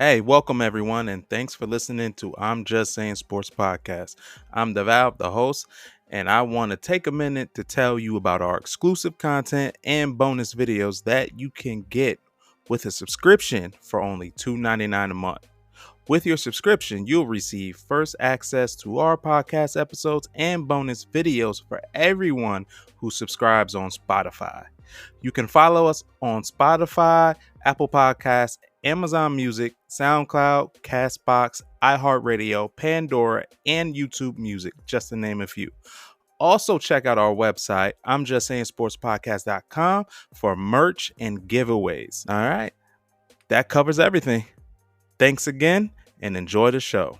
Hey, welcome everyone, and thanks for listening to I'm Just Saying Sports Podcast. I'm Deval, the host, and I want to take a minute to tell you about our exclusive content and bonus videos that you can get with a subscription for only $2.99 a month. With your subscription, you'll receive first access to our podcast episodes and bonus videos for everyone who subscribes on Spotify. You can follow us on Spotify, Apple Podcasts, Amazon Music, SoundCloud, Castbox, iHeartRadio, Pandora, and YouTube Music, just to name a few. Also, check out our website, I'mJustSayingSportsPodcast.com, for merch and giveaways. All right, that covers everything. Thanks again, and enjoy the show.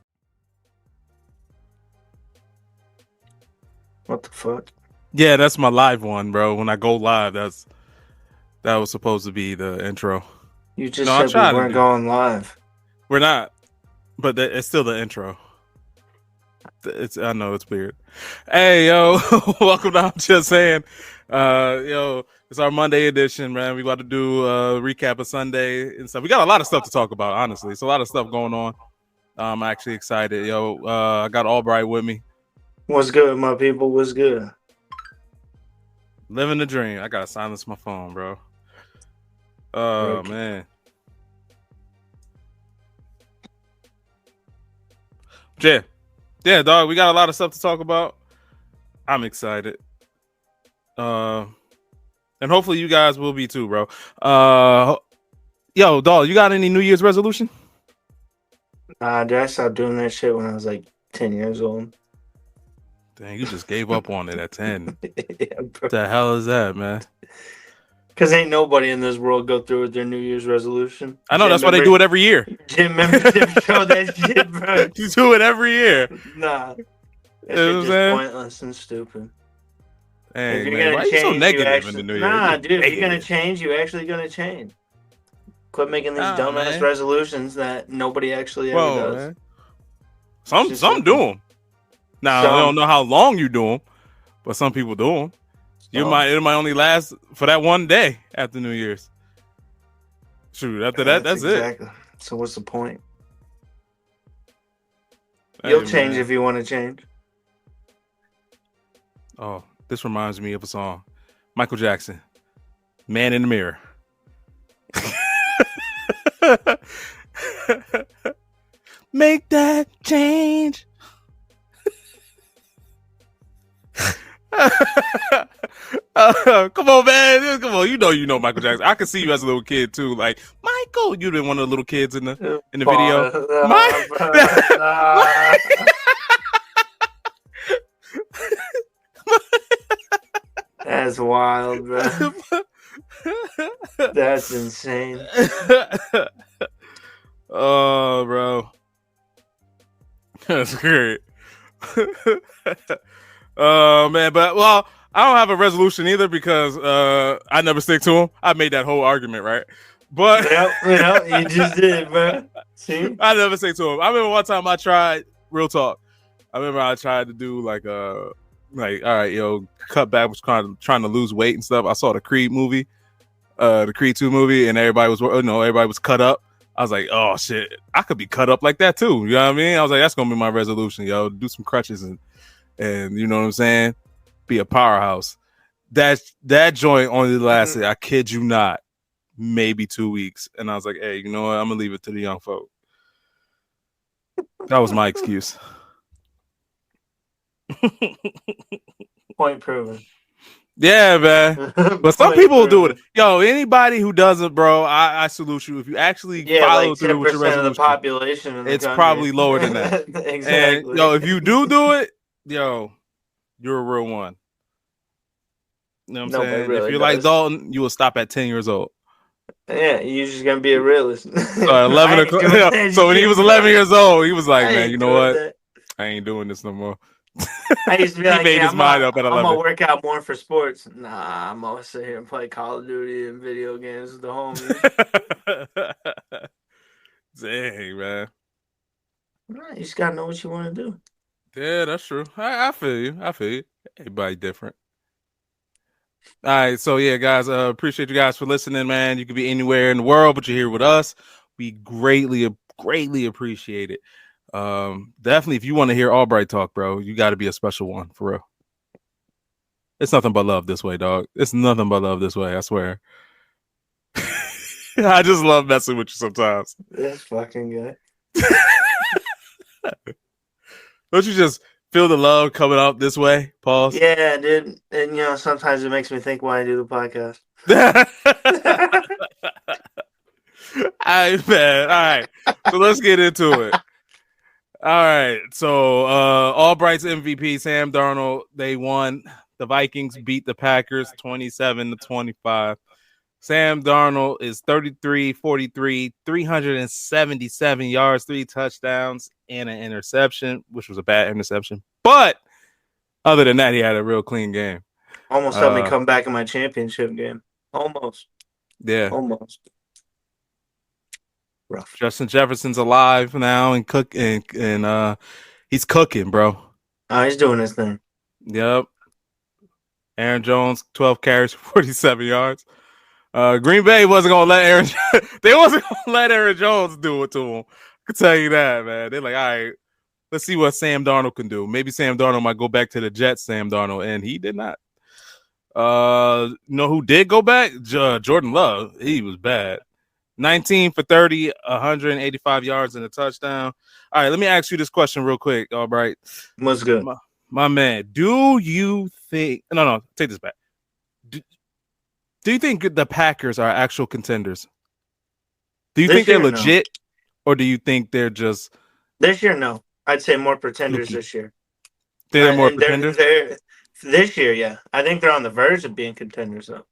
What the fuck? Yeah, that's my live one, bro. When I go live, that was supposed to be the intro. You just said we weren't going live. We're not, but it's still the intro. I know it's weird. Hey, yo, welcome to I'm Just Saying. It's our Monday edition, man. We about to do a recap of Sunday and stuff. We got a lot of stuff to talk about, honestly. It's a lot of stuff going on. I'm actually excited. I got Albright with me. What's good, my people? What's good? Living the dream. I gotta silence my phone, bro. Oh, man. Yeah, dog. We got a lot of stuff to talk about. I'm excited. And hopefully you guys will be too, bro. Yo, dog, you got any New Year's resolution? Dude, I stopped doing that shit when I was like 10 years old. Dang, you just gave up on it at 10. Yeah, what the hell is that, man? Because ain't nobody in this world go through with their New Year's resolution. I know, that's why they do it every year. Gym membership show that shit, bro. You do it every year. Nah. That shit's just pointless and stupid. Hey, if you're man, gonna why change, you so negative in the New Year? Nah, dude, if you're going to change, you're actually going to change. Quit making these dumbass resolutions that nobody actually ever does. Man. Some do them. Now, I don't know how long you do them, but some people do them. It might only last for that one day after New Year's. Shoot, after that's exactly it. So what's the point? You'll change if you want to change. Oh, this reminds me of a song. Michael Jackson, Man in the Mirror. Make that change. Come on, man. Come on. You know Michael Jackson. I can see you as a little kid too. Like, Michael, you've been one of the little kids in the video. That's wild, bro. That's insane. Oh, bro. That's great. Oh, man. But, well, I don't have a resolution either because I never stick to them. I made that whole argument, right? But yep, you just did, bro. See? I never stick to them. I remember one time I tried, real talk. I remember I tried to do all right, cut back, was trying to lose weight and stuff. I saw the Creed movie, the Creed 2 movie, and everybody was cut up. I was like, oh shit, I could be cut up like that too. You know what I mean? I was like, that's gonna be my resolution, yo. Do some crutches and you know what I'm saying? Be a powerhouse. That joint only lasted, I kid you not, maybe 2 weeks. And I was like, hey, you know what? I'm gonna leave it to the young folk. That was my excuse. Point proven. Yeah, man. But some people do it. Yo, anybody who doesn't, bro, I salute you. If you actually follow through with your resolution, of the population in the it's country. Probably lower than that. Exactly. And if you do it, yo, you're a real one. You know what I'm saying? Really if you're like Dalton, you will stop at 10 years old. Yeah, you're just gonna be a realist. So 11 o'clock. So when he was 11 years old, he was like, man, you know what? I ain't doing this no more. I used to be like, he made his mind up at 11. I'm gonna work out more for sports. Nah, I'm gonna sit here and play Call of Duty and video games with the homies. Dang, man. Right, you just gotta know what you want to do. Yeah, that's true. I feel you. Everybody different. All right, so yeah, guys, appreciate you guys for listening, man. You could be anywhere in the world, but you're here with us. We greatly greatly appreciate it. Definitely, if you want to hear Albright talk, bro, you got to be a special one for real. It's nothing but love this way, dog. It's nothing but love this way. I swear. I just love messing with you sometimes. That's fucking good. Don't you just feel the love coming out this way? Pause. Yeah, dude. And sometimes it makes me think why I do the podcast. All right, man. All right. So let's get into it. All right. So Albright's MVP, Sam Darnold, they won. The Vikings beat the Packers 27-25. Sam Darnold is 33-43, 377 yards, 3 touchdowns, and an interception, which was a bad interception. But other than that, he had a real clean game. Almost helped me come back in my championship game. Almost. Yeah. Almost. Rough. Justin Jefferson's alive now and he's cooking, bro. Oh, he's doing his thing. Yep. Aaron Jones, 12 carries, 47 yards. Green Bay wasn't gonna let Aaron Jones do it to him. I can tell you that, man. They're like, all right, let's see what Sam Darnold can do. Maybe Sam Darnold might go back to the Jets, Sam Darnold, and he did not. You know who did go back? Jordan Love. He was bad. 19 for 30, 185 yards and a touchdown. All right, let me ask you this question real quick. All right. What's good? My man, do you think – no, take this back. Do you think the Packers are actual contenders? Do you think they're legit, or do you think they're just – This year, no. I'd say more pretenders this year. They're more pretenders? This year, yeah. I think they're on the verge of being contenders, though.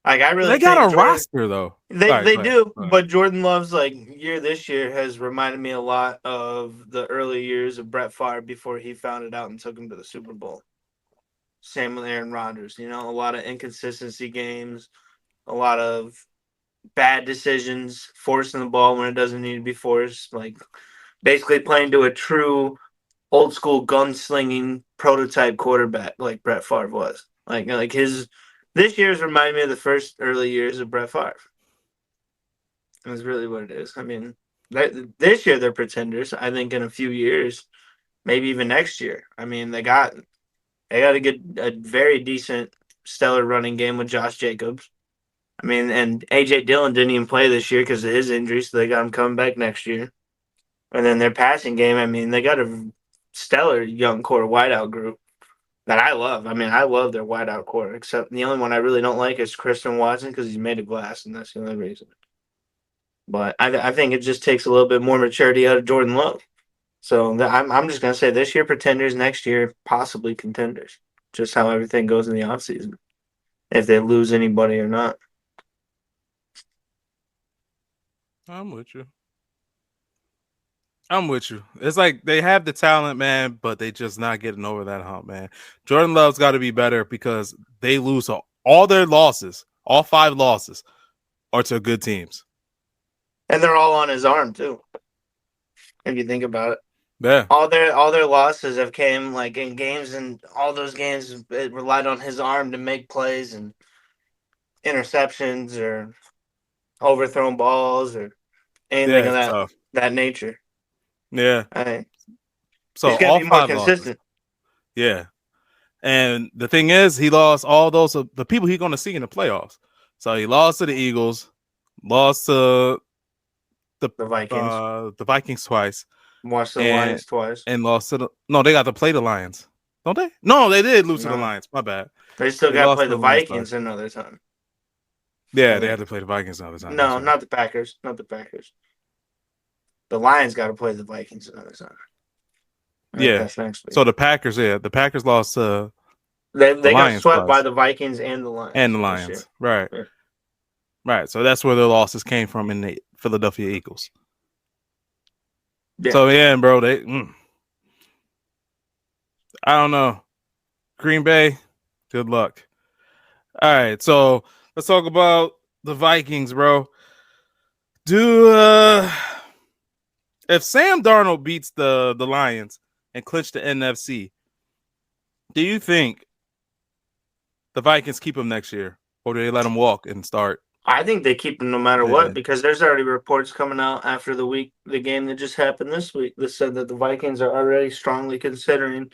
Like, I really they got a roster, though. They do, but Jordan Love's year this year has reminded me a lot of the early years of Brett Favre before he found it out and took him to the Super Bowl. Same with Aaron Rodgers. A lot of inconsistency games, a lot of bad decisions, forcing the ball when it doesn't need to be forced, basically playing to a true old school gunslinging prototype quarterback like Brett Favre was. This year's reminded me of the first early years of Brett Favre. That's really what it is. I mean, this year they're pretenders. I think in a few years, maybe even next year. I mean, they got to get a very decent, stellar running game with Josh Jacobs. I mean, and A.J. Dillon didn't even play this year because of his injury, so they got him coming back next year. And then their passing game, I mean, they got a stellar young core wideout group that I love. I mean, I love their wideout core, except the only one I really don't like is Christian Watson because he's made of glass, and that's the only reason. But I think it just takes a little bit more maturity out of Jordan Love. So I'm just going to say this year pretenders, next year possibly contenders. Just how everything goes in the offseason. If they lose anybody or not. I'm with you. It's like they have the talent, man, but they just not getting over that hump, man. Jordan Love's got to be better because they lose all their losses. All 5 losses are to good teams. And they're all on his arm, too. If you think about it. Yeah. All their losses have came in games, and all those games it relied on his arm to make plays and interceptions or overthrown balls or anything of that nature. Yeah. So he's got to be more consistent. Losses. Yeah. And the thing is, he lost all those the people he's going to see in the playoffs. So he lost to the Eagles, lost to the Vikings. The Vikings twice. Watched the Lions twice. And lost to they got to play the Lions. Don't they? No, they did lose to the Lions. My bad. They still got to play the Vikings another time. Yeah, they had to play the Vikings another time. No, not the Packers. Not the Packers. The Lions got to play the Vikings another time. Yeah. So the Packers, the Packers lost to They got swept by the Vikings and the Lions. Right. Yeah. Right. So that's where their losses came from in the Philadelphia Eagles. Yeah. So yeah, bro, I don't know. Green Bay, good luck. All right, so let's talk about the Vikings, bro. If Sam Darnold beats the Lions and clinch the NFC, do you think the Vikings keep him next year, or do they let him walk and start I think they keep him no matter what And because there's already reports coming out after the game that just happened this week that said that the Vikings are already strongly considering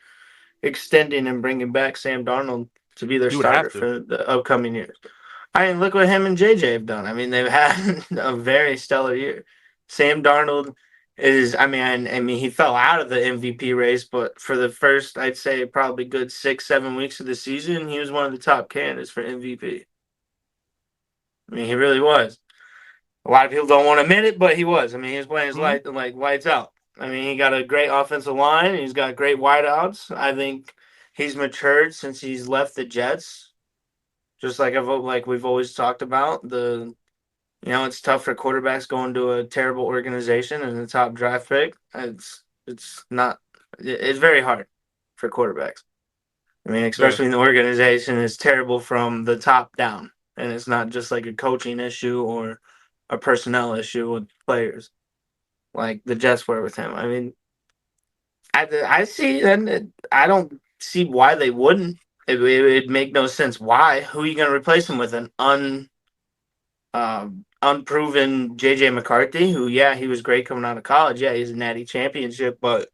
extending and bringing back Sam Darnold to be their you would starter have to. for the upcoming years. I mean, look what him and JJ have done. I mean, they've had a very stellar year. Sam Darnold is, I mean, he fell out of the MVP race, but for the first, I'd say, probably good 6, 7 weeks of the season, he was one of the top candidates for MVP. I mean, he really was. A lot of people don't want to admit it, but he was. I mean, he was playing his Mhm. lights out. I mean, he got a great offensive line. He's got great wideouts. I think he's matured since he's left the Jets. Just like we've always talked about, it's tough for quarterbacks going to a terrible organization and the top draft pick. It's not it's very hard for quarterbacks. I mean, Yeah. especially when the organization is terrible from the top down, and it's not just like a coaching issue or a personnel issue with players like the Jets were with him. I mean, I see, and I don't see why they wouldn't. It'd make no sense. Why? Who are you going to replace him with? An unproven JJ McCarthy, who, yeah, he was great coming out of college. Yeah, he's a natty championship, but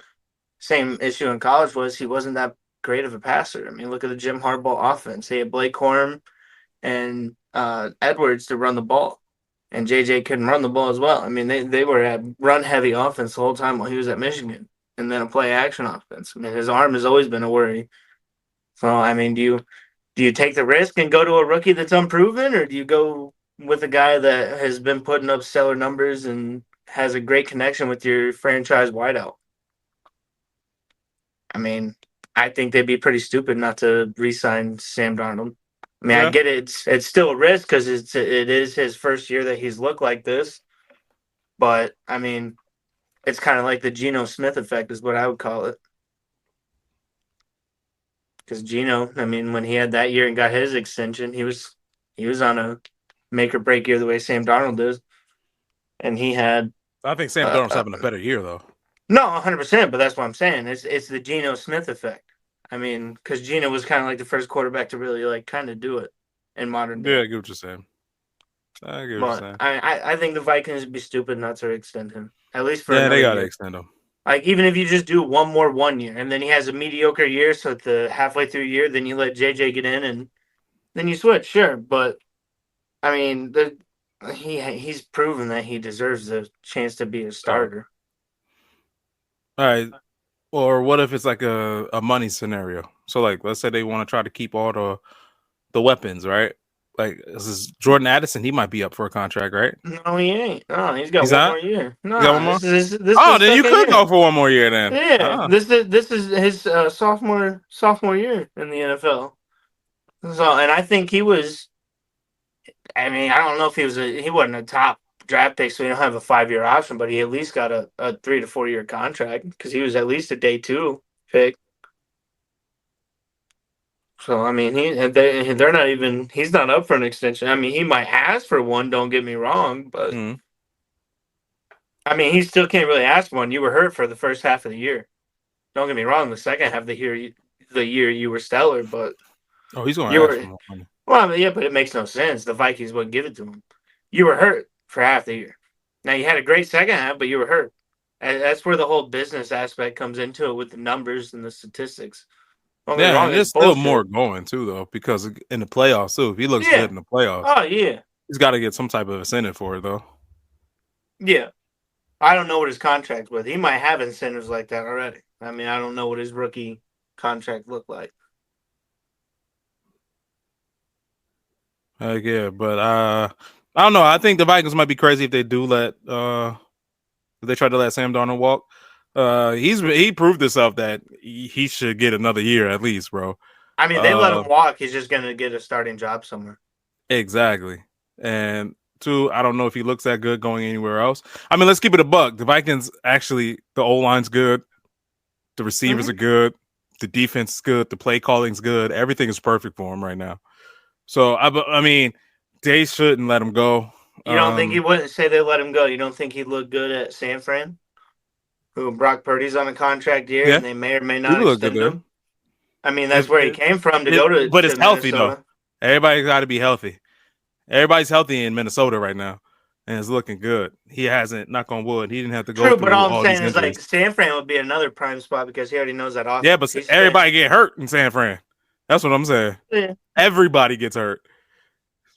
same issue in college was he wasn't that great of a passer. I mean, look at the Jim Harbaugh offense. He had Blake Corum and Edwards to run the ball, and JJ couldn't run the ball as well. I mean, they were at run heavy offense the whole time while he was at Michigan, and then a play action offense. I mean, his arm has always been a worry. So, I mean, do you take the risk and go to a rookie that's unproven, or do you go with a guy that has been putting up stellar numbers and has a great connection with your franchise wideout? I mean, I think they'd be pretty stupid not to re-sign Sam Darnold. I mean, I Yeah. get it; it's still a risk because it is his first year that he's looked like this. But I mean, it's kind of like the Geno Smith effect, is what I would call it. Because Geno, I mean, when he had that year and got his extension, he was on a make or break year the way Sam Darnold is, and he had I think Sam uh, Darnold's uh, having a better year though. no 100%. But that's what I'm saying. It's the Geno Smith effect. I mean, because Geno was kind of like the first quarterback to really like kind of do it in modern Yeah, day. I get what you're saying. I get what you're But saying. I think the Vikings would be stupid not to extend him at least for Yeah, they another gotta year. extend him. Like even if you just do one more 1 year and then he has a mediocre year, so at the halfway through year, then you let JJ get in and then you switch, sure. But I mean, he's proven that he deserves the chance to be a Oh. starter. All right. Or what if it's like a money scenario? So like let's say they want to try to keep all the weapons, right? Like this is Jordan Addison, he might be up for a contract, right? No, he ain't. No, he's got He's one not? more year. You got one No, more? this is Oh, his then you second could year. go for one more year then. Yeah, Oh. this is his sophomore year in the NFL. So, and I think he was. I mean, I don't know if he wasn't a top draft pick, so he don't have a 5 year option, but he at least got a 3 to 4 year contract because he was at least a day two pick. So I mean, they're not even. He's not up for an extension. I mean, he might ask for one. Don't get me wrong, but Mm. I mean, he still can't really ask for one. You were hurt for the first half of the year. Don't get me wrong. The second half of the year you were stellar, but Oh, he's gonna you ask for were more money. well. I mean, yeah, but it makes no sense. The Vikings wouldn't give it to him. You were hurt for half the year. Now you had a great second half, but you were hurt. And that's where the whole business aspect comes into it with the numbers and the statistics. Don't get me Yeah, wrong. and It's there's still more bullshit. going too though, because in the playoffs too, if he looks good Yeah. in the playoffs, Oh yeah. he's gotta get some type of incentive for it though. Yeah. I don't know what his contract's with. He might have incentives like that already. I mean, I don't know what his rookie contract looked like. Heck yeah, but I don't know. I think the Vikings might be crazy if they do if they try to let Sam Darnold walk. He proved himself that he should get another year at least, bro. I mean, they let Uh, him walk. He's just going to get a starting job somewhere. exactly. And two, I don't know if he looks that good going anywhere else. I mean, let's keep it a buck. The Vikings actually, the O line's good, the receivers Mm-hmm. are good, the defense is good, the play calling's good. Everything is perfect for him right now. So I mean, they shouldn't let him go. You don't think he wouldn't say they let him go? You don't think he'd look good at San Fran? Who Brock Purdy's on a contract year Yeah, and they may or may he not would look good extend there. him? I mean, that's where he came from to go But to it's healthy though. Minnesota. Everybody's got to be healthy. Everybody's healthy in Minnesota right now, and it's looking good. He hasn't, knock on wood, he didn't have to go True, but through all I'm all these saying is injuries. like San Fran would be another prime spot because he already knows that Yeah, offense. but everybody get hurt in San Fran. That's what I'm saying. Yeah. Everybody gets hurt.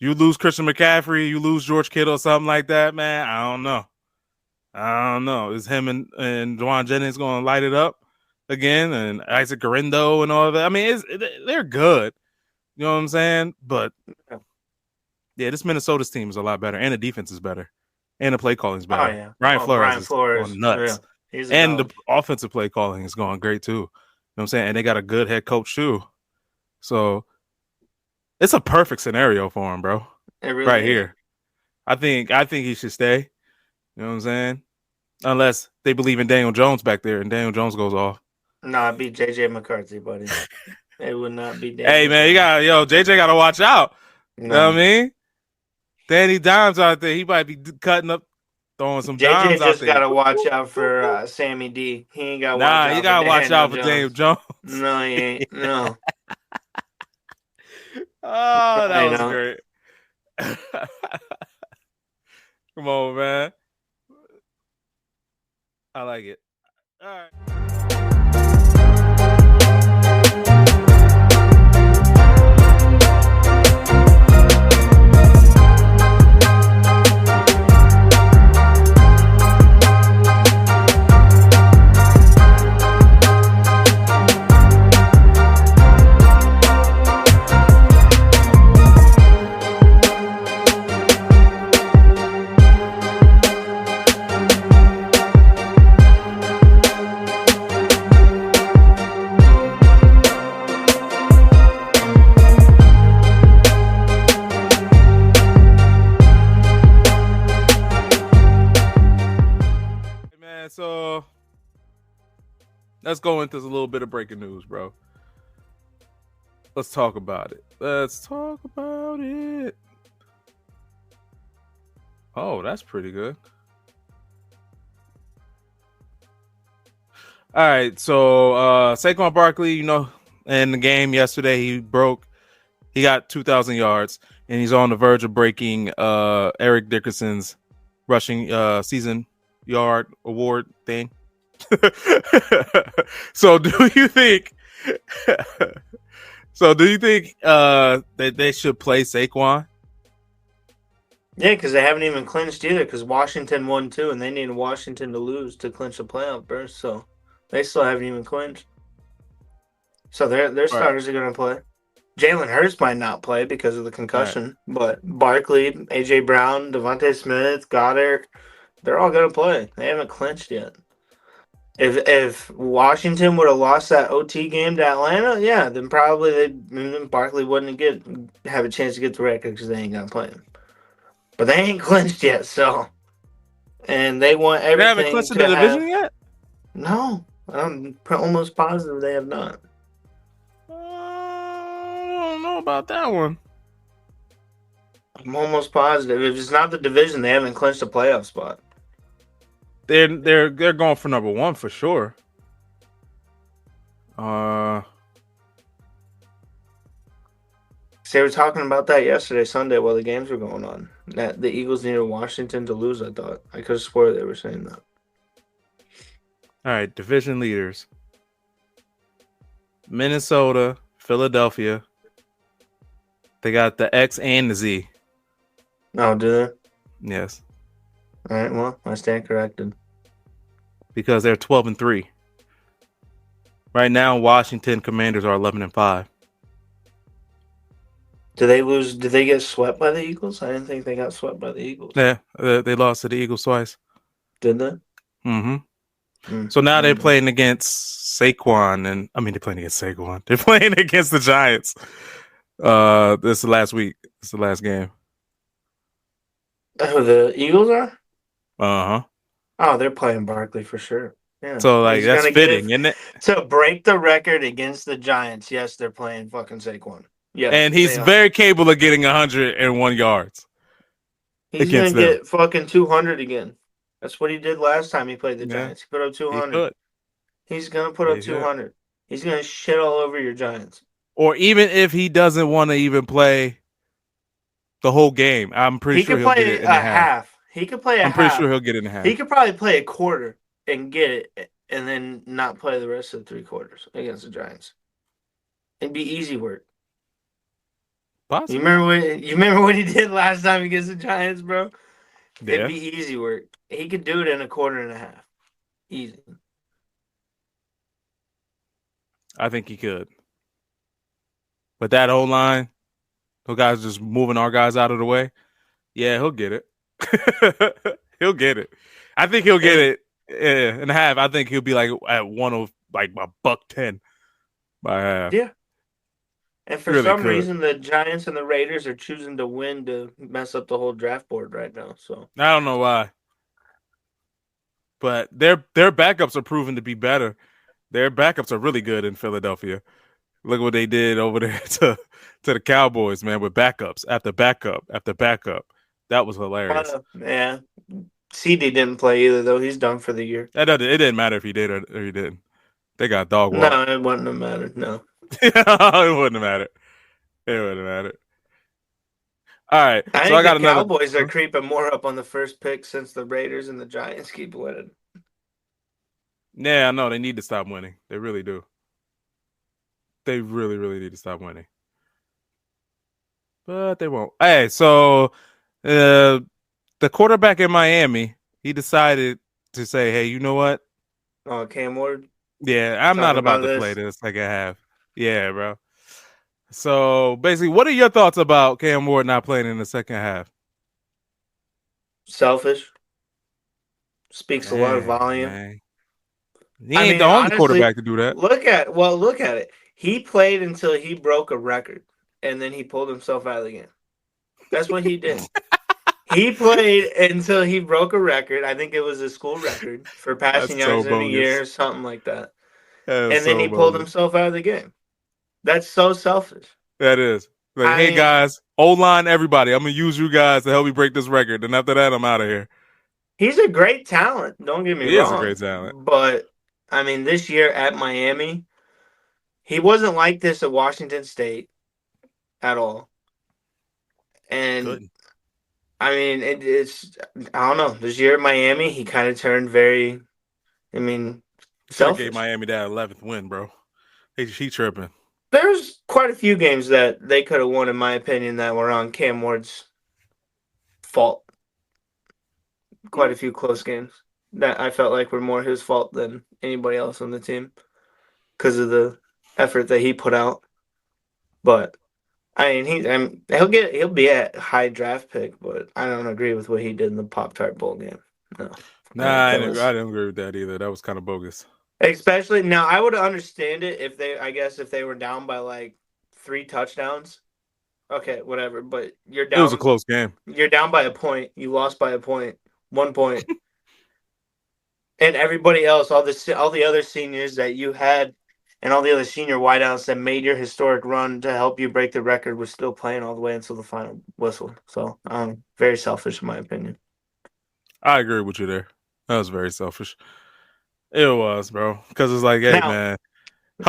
You lose Christian McCaffrey, you lose George Kittle, something like that, man. I don't know. Is him and Juwan Jennings going to light it up again? And Isaac Garindo and all of that. I mean, they're good. You know what I'm saying? But yeah, this Minnesota's team is a lot better, and the defense is better, and the play calling is better. Oh yeah, Brian Flores Brian is Flores, going nuts, yeah. and the offensive play calling is going great too. You know what I'm saying? And they got a good head coach too. So it's a perfect scenario for him, bro. It really right is. Here. I think he should stay. You know what I'm saying? Unless they believe in Daniel Jones back there, and Daniel Jones goes off. Nah, it'd be JJ McCarthy, buddy. It would not be Daniel. Hey man, JJ got to watch out. No. You know what I mean? Danny Dimes out there, he might be cutting up, throwing some dimes out there. JJ just got to watch out for Sammy D. He ain't got to watch out. Nah, you got to watch out for Daniel Jones. No, he ain't. No. Oh, that was great. Come on, man. I like it. All right. So let's go into a little bit of breaking news, bro. Let's talk about it. Oh, that's pretty good. All right, so Saqoun Barkley, in the game yesterday, he got 2,000 yards, and he's on the verge of breaking Eric Dickerson's rushing season yard award thing. So do you think that they should play Saqoun? Yeah, because they haven't even clinched either, because Washington won too, and they need Washington to lose to clinch the playoff berth, so they still haven't even clinched. So their starters are going to play. Jalen Hurts might not play because of the concussion, but Barkley, A.J. Brown, Devontae Smith, Goddard, they're all going to play. They haven't clinched yet. If Washington would have lost that OT game to Atlanta, yeah, then probably Barkley wouldn't have a chance to get the record because they ain't going to play him. But they ain't clinched yet, so. And they want everything. They haven't clinched the division yet? No. I'm almost positive they have not. I don't know about that one. I'm almost positive. If it's not the division, they haven't clinched a playoff spot. They're going for number one for sure. They were talking about that yesterday, Sunday, while the games were going on. That the Eagles needed Washington to lose, I thought. I could have swore they were saying that. All right, division leaders. Minnesota, Philadelphia. They got the X and the Z. Oh, do they? Yes. All right, well, I stand corrected. Because they're 12-3. Right now, Washington Commanders are 11-5. Did they lose? Did they get swept by the Eagles? I didn't think they got swept by the Eagles. Yeah, they lost to the Eagles twice. Did they? Mm-hmm. So now they're playing against Saqoun, and they're playing against Saqoun. They're playing against the Giants. This is last week. This is the last game. Oh, the Eagles are? Uh-huh. Oh, they're playing Barkley for sure. Yeah. So, that's fitting, isn't it? To break the record against the Giants, yes, they're playing fucking Saqoun. Yes, and he's very capable of getting 101 yards. He's going to get fucking 200 again. That's what he did last time he played the Giants. He put up 200. He's going to put up 200. He's going to shit all over your Giants. Or even if he doesn't want to even play the whole game. I'm pretty He sure could he'll get play it in the a half. half. He could play a I'm pretty sure half. he'll get it in the He half. could probably play a quarter and get it, and then not play the rest of the 3 quarters against the Giants. It'd be easy work. Possibly. You remember what he did last time against the Giants, bro? It'd Yeah, be easy work. He could do it in a quarter and a half. Easy. I think he could. But that whole line, those guys just moving our guys out of the way. Yeah, he'll get it. He'll get it. I think he'll get And it in half. I think he'll be like at one of like a $1.10 by half. yeah. And He for really some could. reason, the Giants and the Raiders are choosing to win to mess up the whole draft board right now. So I don't know why, but their backups are proven to be better. Their backups are really good in Philadelphia. Look what they did over there to the Cowboys, man, with backups after backup after backup. That was hilarious. yeah, CD didn't play either, though. He's done for the year. It didn't matter if he did or he didn't. They got dog walk. No, it wouldn't have mattered. No. It wouldn't have mattered. It wouldn't have mattered. All right, I so I think the got another. Cowboys are creeping more up on the first pick since the Raiders and the Giants keep winning. Yeah, I know they need to stop winning. They really do. They really, really need to stop winning. But they won't. Hey, so the quarterback in Miami, he decided to say, "Hey, you know what? Oh, Cam Ward Yeah, I'm not talking about about to play this. this second half." Yeah, bro. So basically, what are your thoughts about Cam Ward not playing in the second half? Selfish. Speaks a lot of Dang, volume. man. He I ain't the mean, only honestly, quarterback to do that. look at it. He played until he broke a record, and then he pulled himself out of the game. That's what he did. He played until he broke a record. I think it was a school record for That's passing so yards in a bogus. year, something like that. That is And then so he pulled bogus. himself out of the game. That's so selfish. That is. Like, I hey mean, guys, O line, everybody, I'm gonna use you guys to help me break this record. And after that, I'm out of here. he's a great talent. Don't get me He is a wrong. great talent. But, I mean, this year at Miami, he wasn't like this at Washington State at all. And Couldn't. I mean, it's I don't know. This year at Miami, he kind of turned very, I mean, Should have gave selfish. Miami that 11th win, bro. He tripping. There's quite a few games that they could have won, in my opinion, that were on Cam Ward's fault. Quite a few close games that I felt like were more his fault than anybody else on the team because of the effort that he put out. But I mean, he'll be a high draft pick, but I don't agree with what he did in the Pop Tart Bowl game. No, I Nah, think I that didn't, was I didn't agree with that either. That was kind of bogus. especially now. I would understand it if they, I guess, if they were down by like 3 touchdowns. Okay, whatever. But It was a close game. you're down by a point. You lost by a point, 1 point, and everybody else, all the other seniors that you had, and all the other senior wideouts that made your historic run to help you break the record, was still playing all the way until the final whistle. So, very selfish in my opinion. I agree with you there. That was very selfish. It was, bro. Because it's like, hey, Now, man,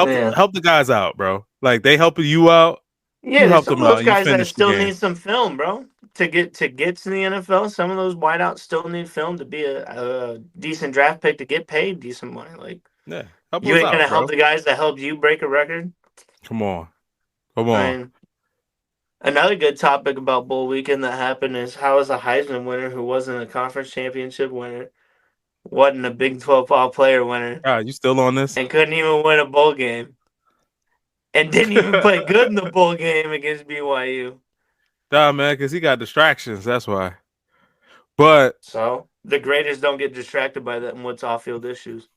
yeah, help the guys out, bro. Like they helping you out. yeah, You there's help some them of out. those And you guys that finish the still game. need some film, bro, to get to the NFL. Some of those wideouts still need film to be a decent draft pick to get paid decent money. Like, Yeah, help you us ain't out, gonna help bro. the guys that helped you break a record. Come on, come I on. mean, another good topic about Bowl Weekend that happened is how is a Heisman winner who wasn't a conference championship winner, wasn't a Big 12 All Player winner, Ah, you still on this? and couldn't even win a bowl game, and didn't even play good in the bowl game against BYU. Nah, man, because he got distractions. That's why. But So the greatest don't get distracted by that and what's off-field issues.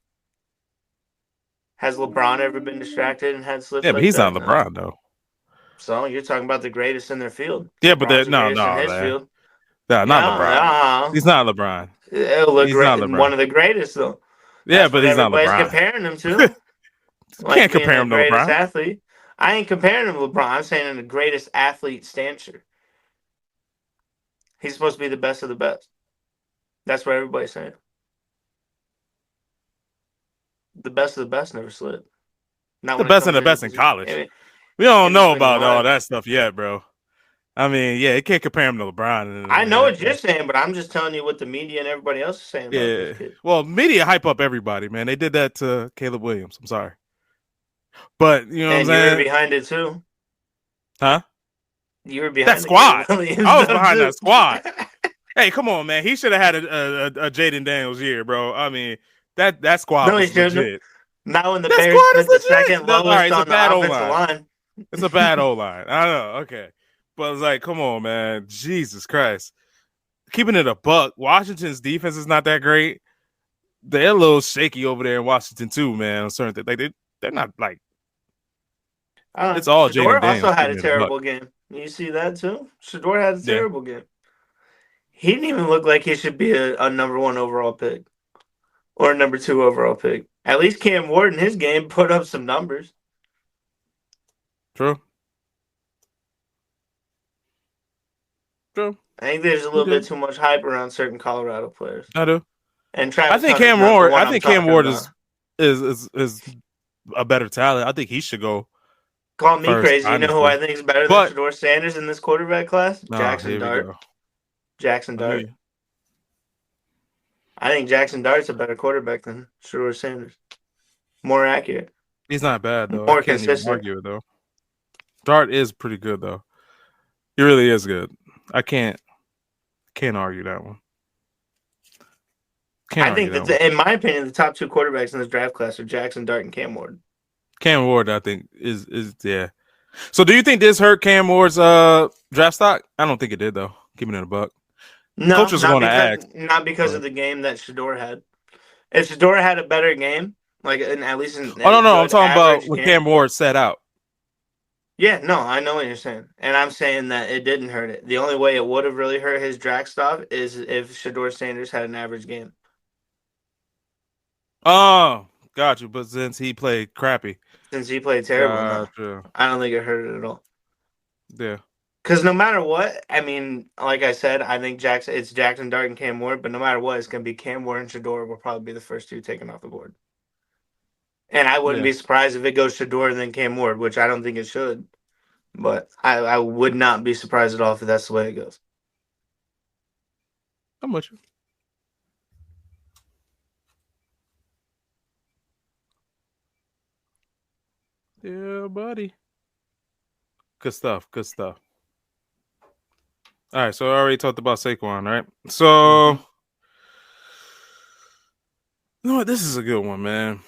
Has LeBron ever been distracted and had slips yeah, but like he's not that? No. LeBron though. So you're talking about the greatest in their field. Yeah, but LeBron's the no, greatest in no, his man. field. Nah, not LeBron. Yeah, He's not LeBron. it'll look He's not great. LeBron. One of the greatest, though. Yeah, That's but what he's not everybody's LeBron. comparing him to, like Can't being compare the him to greatest LeBron. athlete. I ain't comparing him to LeBron. I'm saying in the greatest athlete stature. He's supposed to be the best of the best. That's what everybody's saying. The best of the best never slid. Not The when it best and comes the in. best in college. In, We don't in know between the about all line. that stuff yet, bro. I mean, yeah, it can't compare him to LeBron. I know what you're saying, but I'm just telling you what the media and everybody else is saying about this Yeah. kid. Well, media hype up everybody, man. They did that to Caleb Williams. I'm sorry. But, you know what I'm And you were saying? behind it too. Huh? You were That behind the squad. Caleb Williams I was though behind that too. squad. Hey, come on, man. He should have had a Jaden Daniels year, bro. I mean, that squad No, he was shouldn't. legit. Not when the That Bears squad spent the is second legit. All right, lowest it's a on the bad O offensive line. line. It's a bad O line. I know. Okay, but it's like, come on, man. Jesus Christ. Keeping it a buck. Washington's defense is not that great. They're a little shaky over there in Washington too, man. On certain things, like they're not like it's all Shador Jaden also Daniels had a keeping it a buck. terrible game. You see that too? Shador had a Yeah, terrible game. He didn't even look like he should be a number one overall pick or a number two overall pick. At least Cam Ward in his game put up some numbers. true. True. I think there's a You little bit did. too much hype around certain Colorado players. I do. And Travis Hunter's not the Ward. one I I'm think Cam talking Ward about. is a better talent. I think he should go Call me first, crazy. You know who honestly. I think is better than But Shador Sanders in this quarterback class? oh, Jackson here we Dart. go. Jackson I knew Dart. you. I think Jackson Dart's a better quarterback than Shador Sanders. More accurate. He's not bad though. I More can't even consistent. argue it though. Dart is pretty good though. He really is good. I can't argue that one. Can't I argue think that that, one. in my opinion, the top two quarterbacks in this draft class are Jackson Dart and Cam Ward. Cam Ward, I think, is yeah. So do you think this hurt Cam Ward's draft stock? I don't think it did though. Keeping it a buck. No, Coaches are going to ask. not because But... of the game that Shador had. If Shador had a better game, like at least an Oh no, I'm good talking about average when game. Cam Ward set out. Yeah, no, I know what you're saying, and I'm saying that it didn't hurt it. The only way it would have really hurt his draft stock is if Shador Sanders had an average game. Oh, got you. But since he played crappy, Since he played terrible, no, gotcha. I don't think it hurt it at all. Yeah. Because no matter what, I mean, like I said, I think it's Jackson Dart and Cam Ward, but no matter what, it's going to be Cam Ward and Shador will probably be the first two taken off the board. And I wouldn't Yeah. be surprised if it goes Shador and then Cam Ward, which I don't think it should. But I would not be surprised at all if that's the way it goes. I'm with you. Yeah, buddy. Good stuff. Good stuff. All right, so I already talked about Saqoun, right? So, you know what? This is a good one, man.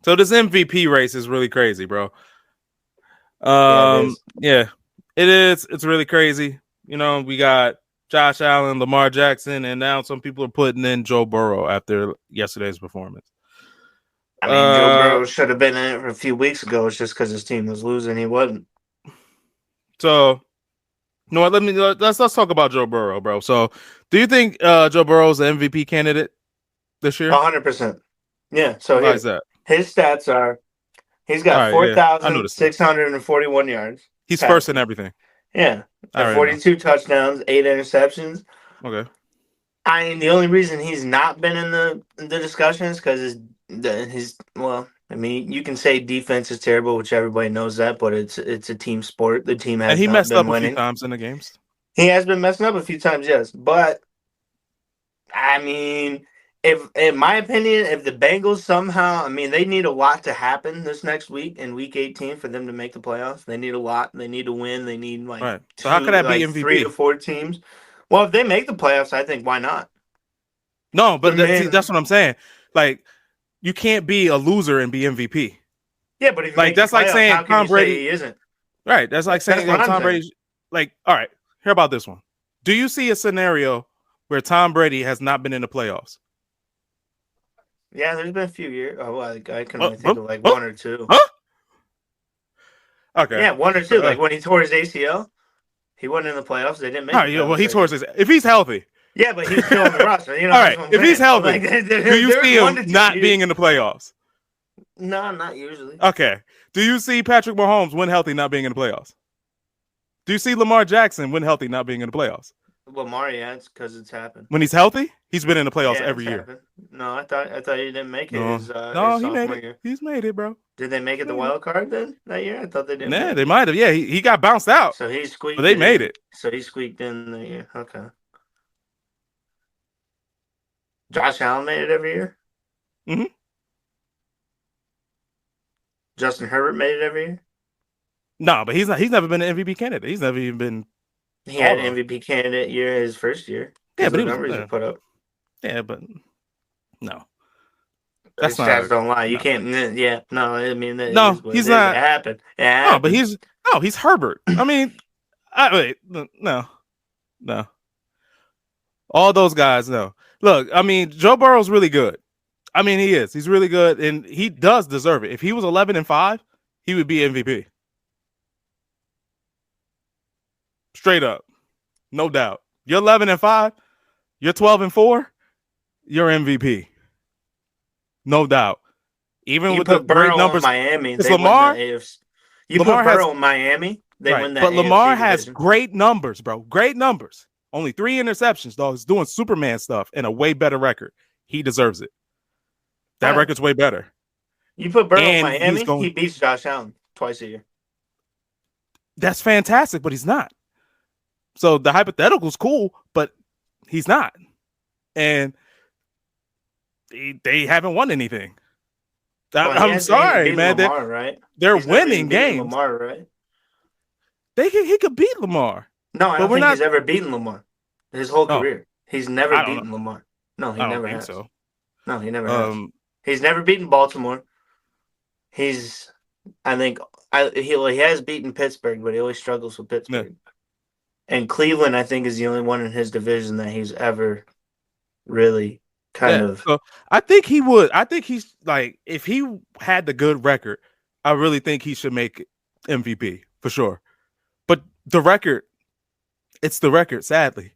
So this MVP race is really crazy, bro. Yeah, it is. It's really crazy. You know, we got Josh Allen, Lamar Jackson, and now some people are putting in Joe Burrow after yesterday's performance. I mean, Joe Burrow should have been in it for a few weeks ago. It's just because his team was losing. He wasn't. So, you know what? Let's talk about Joe Burrow, bro. So, do you think Joe Burrow is the MVP candidate this year? 100%. Yeah. So Why is that? His stats are: he's got 4,641 yards. He's first in everything. Yeah, and 42 touchdowns, 8 interceptions. Okay. I mean, the only reason he's not been in the discussions because I mean, you can say defense is terrible, which everybody knows that, but it's a team sport. The team has not messed been up winning. a few times in the games. He has been messing up a few times, yes. But I mean, if in my opinion, if the Bengals somehow, I mean, they need a lot to happen this next week in Week 18 for them to make the playoffs. They need a lot. They need to win. They need So how could that be MVP? 3 to 4 teams. Well, if they make the playoffs, I think why not? No, but that's what I'm saying. Like, you can't be a loser and be MVP. Yeah, but if you like that's like saying how can Tom you Brady say he isn't. Right, that's like saying Tom Brady. Like, all right, hear about this one. Do you see a scenario where Tom Brady has not been in the playoffs? Yeah, there's been a few years. Oh, I can only think of like one or two. Okay. Yeah, one or two. Like when he tore his ACL, he wasn't in the playoffs. They didn't make it. Well, he tore his. If he's healthy. Yeah, but he's still on the roster. You know. All right. If he's healthy, do you see him not being in the playoffs? No, not usually. Okay. Do you see Patrick Mahomes when healthy not being in the playoffs? Do you see Lamar Jackson when healthy not being in the playoffs? Lamar, yeah, it's because it's happened. When he's healthy, he's been in the playoffs Yeah, every it's year. happened. No, I thought he didn't make it No, his no, he made sophomore it. year. He's made it, bro. Did they make He's it the made it. wild card then that year? I thought they didn't Nah, make they it. might have. Yeah, he got bounced out, So he but squeaked they it made in. it. So he squeaked in the year. Okay. Josh Allen made it every year. Hmm. Justin Herbert made it every year. No, but he's not. He's never been an MVP candidate. He's never even been He had thought an of. MVP candidate year his first year Yeah, because but of he the was. numbers he put up. Yeah, but no, that's His not stats a don't lie. You no. can't. Yeah, no. I mean, it No, is what it he's is. It not. happened. It No, but happened. he's Herbert. I mean, wait, no. All those guys, no. Look, I mean, Joe Burrow's really good. I mean, he is. He's really good, and he does deserve it. If he was 11-5, he would be MVP. Straight up, no doubt. You're 11-5. You're 12-4. You're MVP. No doubt. Even You with the put great Burrow in numbers, Miami, it's they win the Lamar. AFC. You put Lamar has Burrow in Miami, they right, win that but Lamar AFC has division. great numbers, bro. Great numbers. Only 3 interceptions, dog. He's doing Superman stuff and a way better record. He deserves it. That Huh. record's way better. You put Burrow in And he's Miami, going. he beats Josh Allen twice a year. That's fantastic, but he's not. So the hypothetical's cool, but he's not. And they haven't won anything. Well, he I'm hasn't even sorry, beaten man. Lamar, right? They're He's never winning even beaten games. Lamar, right? He could beat Lamar. No, I But don't we're think not. he's ever beaten Lamar his whole Oh, career. He's never I don't know. beaten Lamar. No, he I don't never think has. so. No, he never has. Um, He's never beaten Baltimore. He's, I think, he has beaten Pittsburgh, but he always struggles with yeah. Pittsburgh. And Cleveland, I think, is the only one in his division that he's ever really kind of. So I think he would. I think he's like, if he had the good record, I really think he should make MVP for sure. But the record, it's the record, sadly.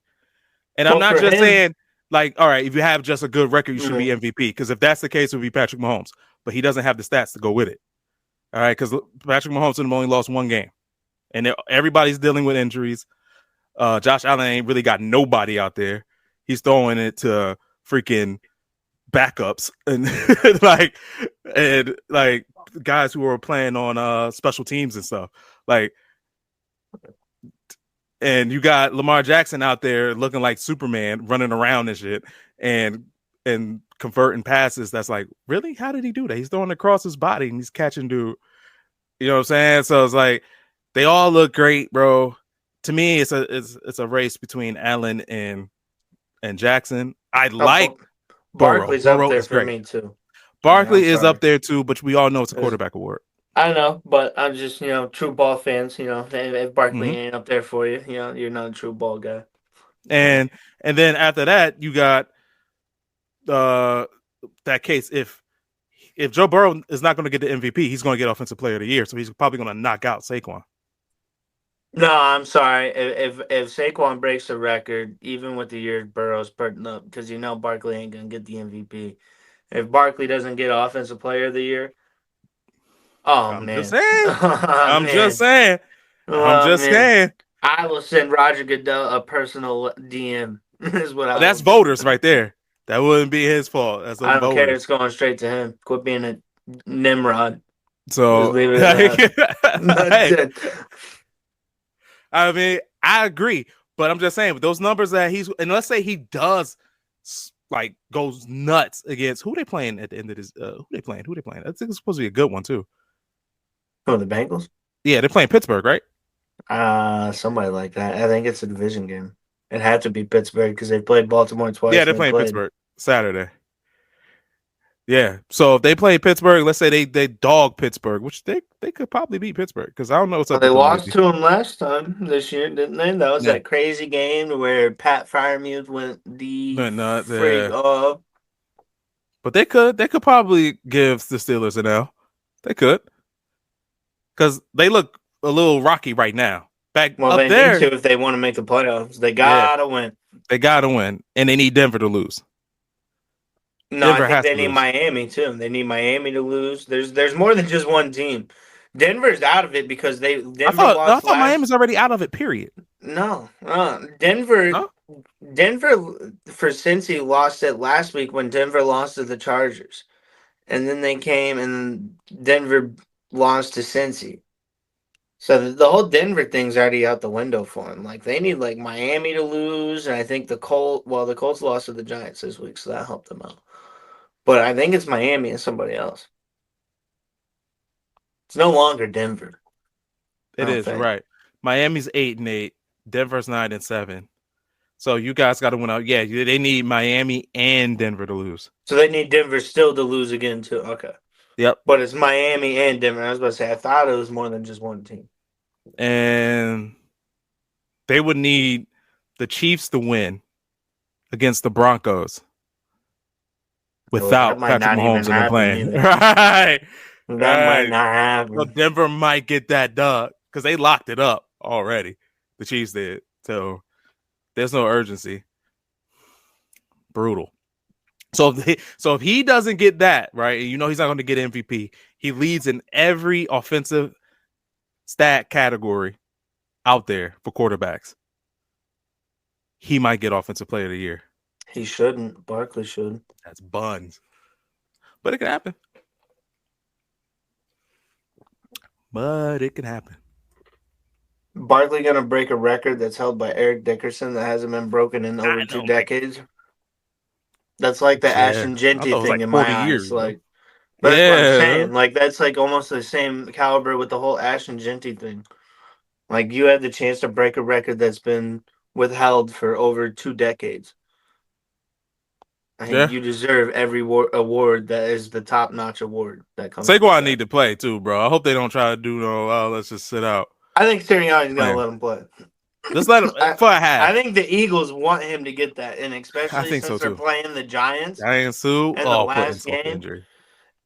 And I'm not just saying, like, all right, if you have just a good record, you should be MVP. Because if that's the case, it would be Patrick Mahomes. But he doesn't have the stats to go with it. All right, because Patrick Mahomes only lost one game. And everybody's dealing with injuries. Josh Allen ain't really got nobody out there. He's throwing it to freaking backups and like guys who are playing on special teams and stuff. Like, and you got Lamar Jackson out there looking like Superman, running around and shit, and converting passes. That's like, really? How did he do that? He's throwing across his body and he's catching dude. You know what I'm saying? So it's like they all look great, bro. To me, it's a race between Allen and Jackson. I like Barkley's Burrow up there is for great. me too. Barkley is up there too, but we all know it's a quarterback award. I know, but I'm just, true ball fans, if Barkley ain't up there for you, you're not a true ball guy. And then after that, you got that case. If Joe Burrow is not going to get the MVP, he's going to get Offensive Player of the Year, so he's probably going to knock out Saqoun. No, I'm sorry. If Saqoun breaks the record, even with the years Burrow's putting up, because Barkley ain't gonna get the MVP. If Barkley doesn't get Offensive Player of the Year, I'm man, just saying. I'm man. just saying. I'm just saying. I will send Roger Goodell a personal DM. Is what That's voters right there. That wouldn't be his fault. That's I don't voters. care. It's going straight to him. Quit being a Nimrod. So just leave it at that. Hey, I mean, I agree, but I'm just saying with those numbers that and let's say he does like goes nuts against who they playing at the end of this. Who they playing? I think it's supposed to be a good one too. Oh, the Bengals? Yeah, they're playing Pittsburgh, right? Somebody like that. I think it's a division game. It had to be Pittsburgh because they played Baltimore twice. Yeah, they're playing Pittsburgh Saturday. Yeah, so if they play Pittsburgh, let's say they dog Pittsburgh, which they could probably beat Pittsburgh because I don't know what's up. They lost to them last time this year, didn't they? That was that crazy game where Pat Freiermuth went freak up. But they could probably give the Steelers an L. They could, because they look a little rocky right now. Back well, up they there, need to if they want to make the playoffs. They gotta win. They gotta win, and they need Denver to lose. No, Denver I think they need Miami too. They need Miami to lose. There's more than just one team. Denver's out of it because Denver I thought Miami's already out of it. Period. No, Denver. No. Denver for Cincy lost it last week when Denver lost to the Chargers, and then they came and Denver lost to Cincy. So the whole Denver thing's already out the window for them. Like they need like Miami to lose, and I think the Colts lost to the Giants this week, so that helped them out. But I think it's Miami and somebody else. It's no longer Denver. I It don't is. You're think. right. Miami's 8-8. Denver's 9-7. So you guys got to win out. Yeah, they need Miami and Denver to lose. So they need Denver still to lose again too. Okay. Yep. But it's Miami and Denver. I was about to say I thought it was more than just one team. And they would need the Chiefs to win against the Broncos That without might Patrick not even Mahomes in the happen plane. either. Right. That might Right. not So happen. Denver might get that dub because they locked it up already. The Chiefs did. So there's no urgency. Brutal. So if he doesn't get that, right, and you know he's not going to get MVP, he leads in every offensive stat category out there for quarterbacks. He might get Offensive Player of the Year. He shouldn't. Barkley should. That's buns. But it can happen. Barkley gonna break a record that's held by Eric Dickerson that hasn't been broken in over I two know, man. decades. That's like the Yeah. Ashton I Genty thought it was thing like in my 40 eyes. years, bro. Like, but that's what I'm Yeah. saying. Like, that's like almost the same caliber with the whole Ashton Genty thing. Like, you had the chance to break a record that's been withheld for over 2 decades. I think Yeah. you deserve every award that is the top notch award that comes with Saquon that. need to play too, bro. I hope they don't try to do no, let's just sit out. I think Sirianni's gonna Man. let him play. Just let him for a I half. think the Eagles want him to get that, and I especially think so since they're too. playing the Giants Diane Sue, in the oh, put last insult to game, injury.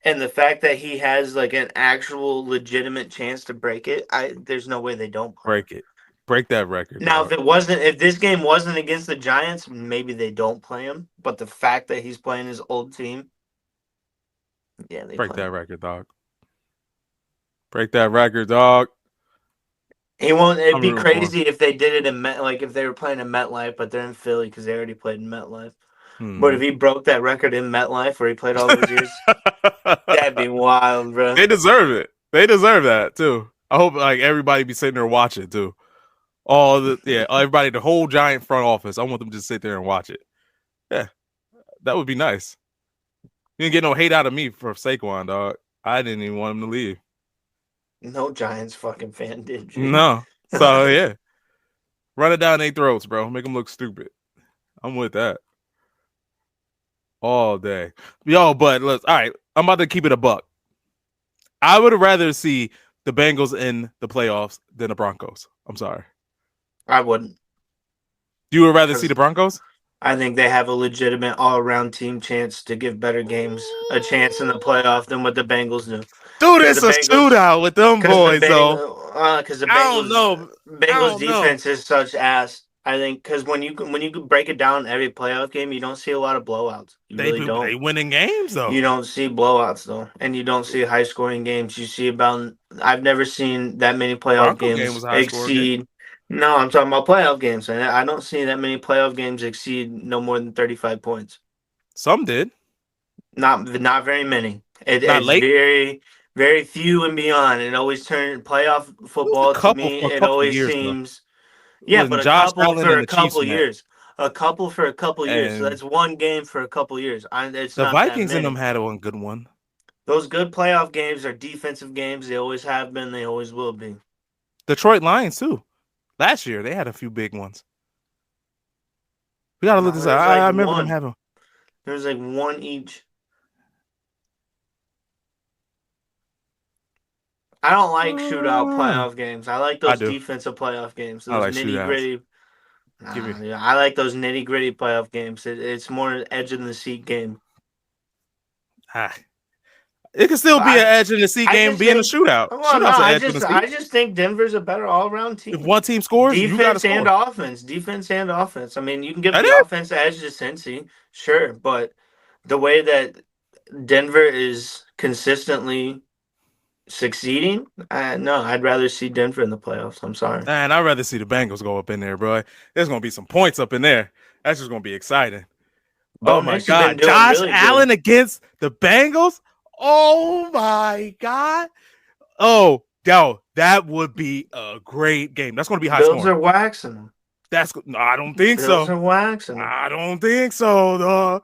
and the fact that he has like an actual legitimate chance to break it, there's no way they don't play him. Break it. Break that record, Now, dog. if this game wasn't against the Giants, maybe they don't play him. But the fact that he's playing his old team, yeah, they Break play that him. record, dog. Break that record, dog. He won't. It'd I'm be rooting for him. crazy if they did it in like if they were playing in MetLife, but they're in Philly because they already played in MetLife. But if he broke that record in MetLife where he played all those years, that'd be wild, bro. They deserve it. They deserve that too. I hope like everybody be sitting there watching too. Everybody, the whole Giant front office. I want them to just sit there and watch it. Yeah, that would be nice. You didn't get no hate out of me for Saquon, dog. I didn't even want him to leave. No Giants fucking fan did you? No. So yeah, run it down their throats, bro. Make them look stupid. I'm with that all day. Yo, but let's. All right, I'm about to keep it a buck. I would rather see the Bengals in the playoffs than the Broncos. I'm sorry. I wouldn't. You would rather see the Broncos? I think they have a legitimate all-around team chance to give better games a chance in the playoff than what the Bengals do. Dude, Because it's the a Bengals, shootout with them boys, though. because the I don't Bengals, know. I Bengals don't know. defense is such ass. I think because when you break it down every playoff game, you don't see a lot of blowouts. You really They don't. winning games though. You don't see blowouts though, and you don't see high scoring games. You see about I've never seen that many playoff Bronco game was games a high score game. exceed. No, I'm talking about playoff games, and I don't see that many playoff games exceed no more than 35 points. Some did. Not very many. Not It's late. very few and beyond. It always turns playoff It was a football to couple me. for a It couple of always years though. seems yeah, When but a Josh couple Allen for and a the Chiefs couple met, years. A couple for a couple years. So and that's one game for a couple years. It's the not that Vikings and them many. had one good one. Those good playoff games are defensive games. They always have been. They always will be. Detroit Lions too. Last year they had a few big ones. We gotta look No, this up. there's I like remember them one. having. There's like one each. I don't like shootout playoff games. I like I those do. defensive playoff games. I Those like nitty shootouts. gritty. Give me. Yeah, I like those nitty gritty playoff games. It's more edge in the seat game. Ah, it can still be an I edge in the seat I game just being a think. shootout. Well, no, Shootouts an edge in the seat. I just think Denver's a better all around If team. one team scores, you got to Defense and score. offense. Defense and offense. I mean, you can give That the is. offense edge to Cincy, sure, but the way that Denver is consistently Succeeding? No, I'd rather see Denver in the playoffs. I'm sorry. And I'd rather see the Bengals go up in there, bro. There's gonna be some points up in there. That's just gonna be exciting. Bo Oh my Nix has been God, doing Josh really Allen good. against the Bengals. Oh my God. Oh, yo, that would be a great game. That's gonna be high Bills scoring. are waxing them. No, I don't think Bills so. are waxing them. I don't think so, though.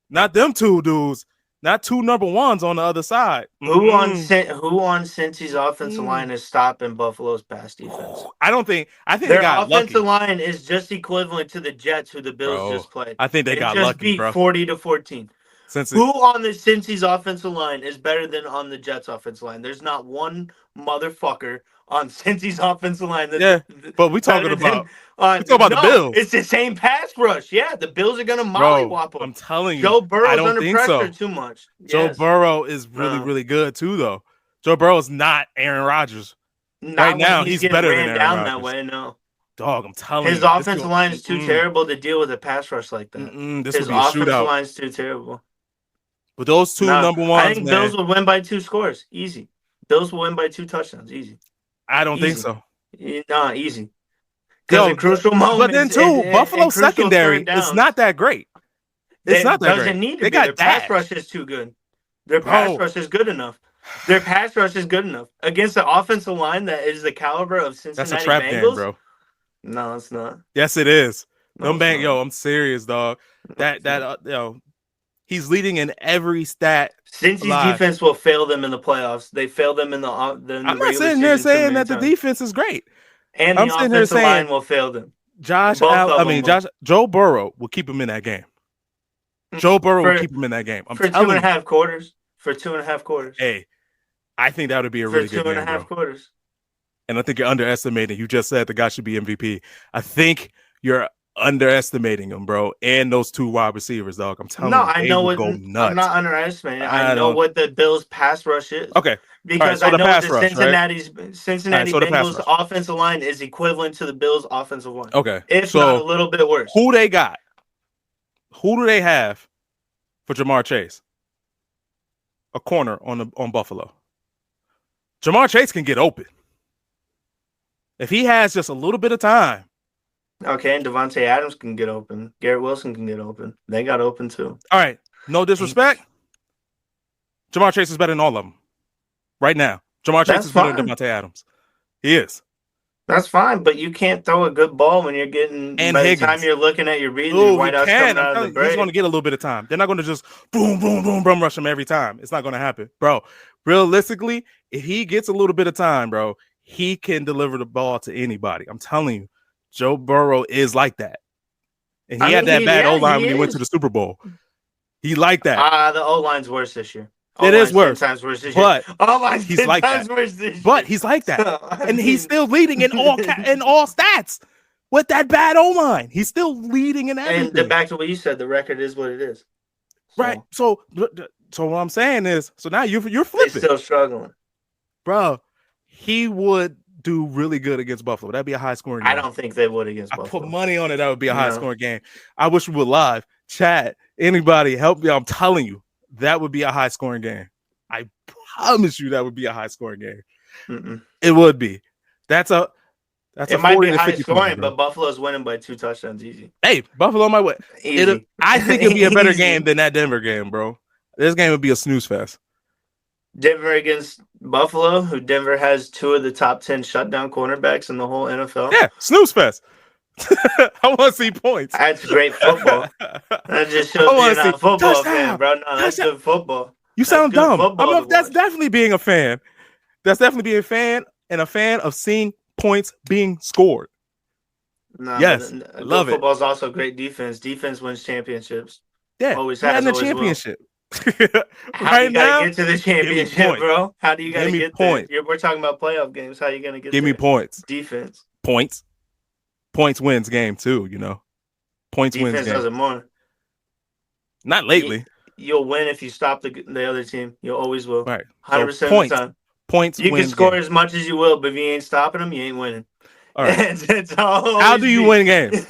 Not them two dudes. Not two number ones on the other side. Who on Cincy's offensive line is stopping Buffalo's pass defense? I don't think. I think they Their got offensive lucky, line is just equivalent to the Jets, who the Bills bro. just played. I think they It got just lucky, beat bro. 40-14. Since Who on the Cincy's offensive line is better than on the Jets' offensive line? There's not one motherfucker on Cincy's offensive line that's yeah, but we better talking than. about the Bills, It's the same pass rush. Yeah, the Bills are gonna bro. mollywop them. I'm telling you, Joe I Burrow's don't under think pressure so. too much. Joe Yes. Burrow is really, No. really good too, though. Joe Burrow is not Aaron Rodgers. Not Right when now, he's he's getting better than ran Aaron down Rodgers. that way. No. Dog, I'm telling His you, offensive line is too terrible to deal with a pass rush like that. This His would be a offensive shootout. line is too terrible. But those two No, number I ones, think man, Bills will win by 2 scores. Easy. Bills will win by 2 touchdowns. Easy. I don't think Easy. so. No, easy. Because in crucial but moments, then too, Buffalo secondary is not that great. It's not that great. Doesn't need to They be. Their got pass Dak. rush is too good. Their pass rush is good enough. Their pass rush is good enough against the offensive line that is the caliber of Cincinnati That's a trap Bengals. game, bro. No, it's not. Yes, it is. No, yo, I'm serious, dog. He's leading in every stat. Cincy's defense will fail them in the playoffs. They failed them in the regular season. I'm not sitting there saying that the defense is great. And I'm the sitting here offensive saying line will fail them. Joe Burrow will keep him in that game. Joe Burrow will keep him in that game. For 2.5 quarters. For 2.5 quarters. Hey, I think that would be a really good game, for 2.5 quarters. And I think you're underestimating. You just said the guy should be MVP. I think you're underestimating him, bro, and those two wide receivers, dog. I'm telling you, I know what. I'm not underestimating. I know what the Bills' pass rush is. Okay, because so I know the Cincinnati Bengals offensive line is equivalent to the Bills' offensive line. Okay, if not a little bit worse. Who they got? Who do they have for Jamar Chase? A corner on Buffalo. Jamar Chase can get open if he has just a little bit of time. Okay, and Devontae Adams can get open. Garrett Wilson can get open. They got open too. All right, no disrespect. Jamar Chase is better than all of them right now. Jamar Chase is better than Devontae Adams. He is. That's fine, but you can't throw a good ball when you're getting. And by Higgins. the time you're looking at your reads, your whiteouts coming out of the break. He's going to get a little bit of time. They're not going to just boom, boom, boom, bum rush him every time. It's not going to happen, bro. Realistically, if he gets a little bit of time, bro, he can deliver the ball to anybody. I'm telling you, Joe Burrow is like that, and he had that bad O-line when he went to the Super Bowl. He liked that. The O-line's worse this year. It is worse. But he's like that. But he's like that, and he's still leading in all stats with that bad O-line. He's still leading in everything. And back to what you said, the record is what it is. Right. So what I'm saying is, so now you're flipping. They're still struggling, bro. He would do really good against Buffalo. That'd be a high scoring game. I don't think they would against Buffalo. I put money on it. That would be a high scoring game. I wish we were live. Chat. Anybody help me? I'm telling you. That would be a high scoring game. I promise you that would be a high scoring game. Mm-mm. It would be. It might be high scoring, but Buffalo's winning by 2 touchdowns easy. Hey, Buffalo might win. I think it'd be a better game than that Denver game, bro. This game would be a snooze fest. Denver against Buffalo, who Denver has 2 of the top 10 shutdown cornerbacks in the whole NFL. Yeah, snooze fest. I want to see points. That's great football. That just shows you're not a football fan, bro. No, that's good football. You sound dumb. That's definitely being a fan. That's definitely being a fan and a fan of seeing points being scored. No, yes, love it. Football is also great defense. Defense wins championships. Yeah, always has. The championship. How do you gotta get to the championship, bro? How do you gotta get there? We're talking about playoff games. How are you gonna get? Give me points. Defense. Points wins game too. You know, points wins game. Defense doesn't more. Not lately. You'll win if you stop the other team. You always will. Right. 100% of the time. Points. You can score as much as you will, but if you ain't stopping them, you ain't winning. All right. How do you win games?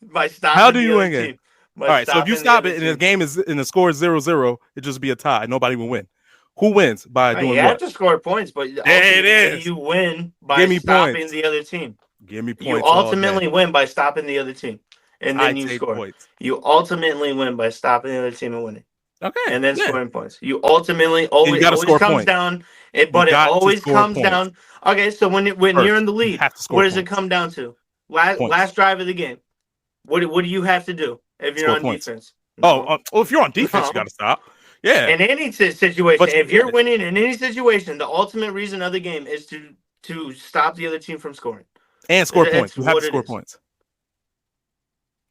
By stopping. How do you win games? All right. So if you stop it and the game is and the score is 0-0, it just be a tie. Nobody will win. Who wins by You doing have what? to score points, but There it ultimately is. you win by Give me stopping points. the other team. Give me You points all day. ultimately win by stopping the other team, and I then you take score. points. You ultimately win by stopping the other team and winning, Okay. and then Yeah. scoring points. You ultimately And you always got to always score comes points. down. You But it got to always score comes points. down. Okay, so when you're in the You lead, have to score what does it points. come down to? Points. Last drive of the game. What do you have to do if you're Score on points. defense? Oh, No. well, if you're on defense, you got No. to stop. Yeah. In any situation, But if yeah, you're winning in any situation, the ultimate reason of the game is to stop the other team from scoring. and score points. That's You have to what it score is. points.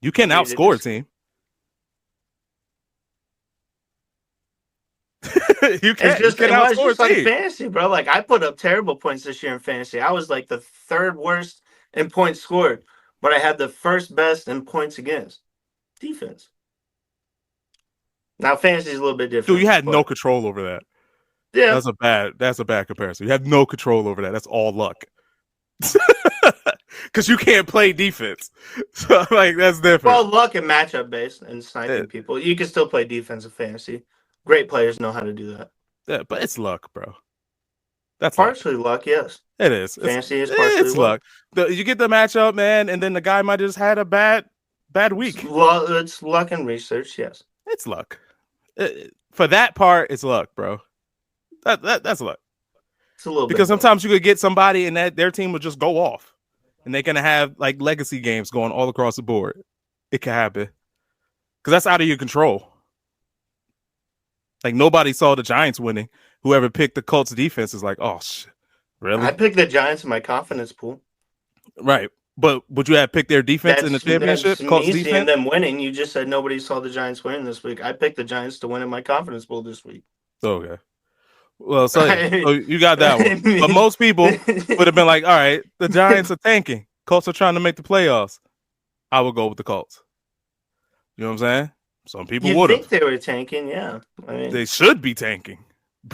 You can Agree to outscore a disagree. team. You It's can it's outscore a just like team. fantasy, bro. Like I put up terrible points this year in fantasy. I was like the third worst in points scored, but I had the first best in points against defense. Now fantasy is a little bit Dude, different, you had no but control over that. yeah, That's a bad comparison. You have no control over that. That's all luck. Because you can't play defense. So like that's different. well, luck and matchup based and sniping people. You can still play defensive fantasy. Great players know how to do that. Yeah, but it's luck, bro. That's luck. Partially luck, yes. It is. Fantasy is partially luck. Luck. You get the matchup, man, and then the guy might just had a bad week. It's luck and research, yes. It's luck. For that part, it's luck, bro. That's luck. It's a little Because bit. sometimes you could get somebody and that their team will just go off, and they're gonna have like legacy games going all across the board. It can happen because that's out of your control. Like nobody saw the Giants winning. Whoever picked the Colts defense is like, oh shit, really? I picked the Giants in my confidence pool. Right. But would you have picked their defense in the championship? That's Colts me seeing defense? them winning. You just said nobody saw the Giants winning this week. I picked the Giants to win in my confidence pool this week. Okay. Well, so yeah, I so you got that one. mean, But most people would have been like, all right, the Giants are tanking. Colts are trying to make the playoffs. I would go with the Colts. You know what I'm saying? Some people you would think have. they were tanking, yeah. I mean, They should be tanking.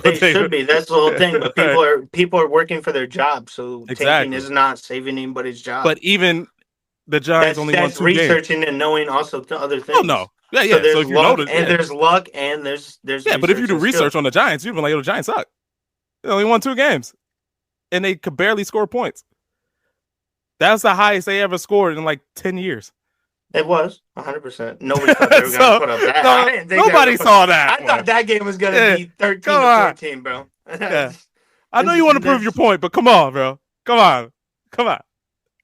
they should be. That's the whole thing. But Right. people are working for their job, so tanking Exactly. is not saving anybody's job. But even the Giants only won That's 2 games. researching and knowing also other Oh things. no. Yeah, So yeah. So there's if you luck notice, and there's luck and there's yeah, but if you do and research skill. on the Giants, you'd be like, yo, the Giants suck. They only won 2 games. And they could barely score points. That's the highest they ever scored in like 10 years. It was 100%. Nobody thought they were going to put up that. No, I didn't think nobody saw that. I thought that game was going to be 13 to 14, bro. Yeah. I know you want to prove your point, but come on, bro. Come on.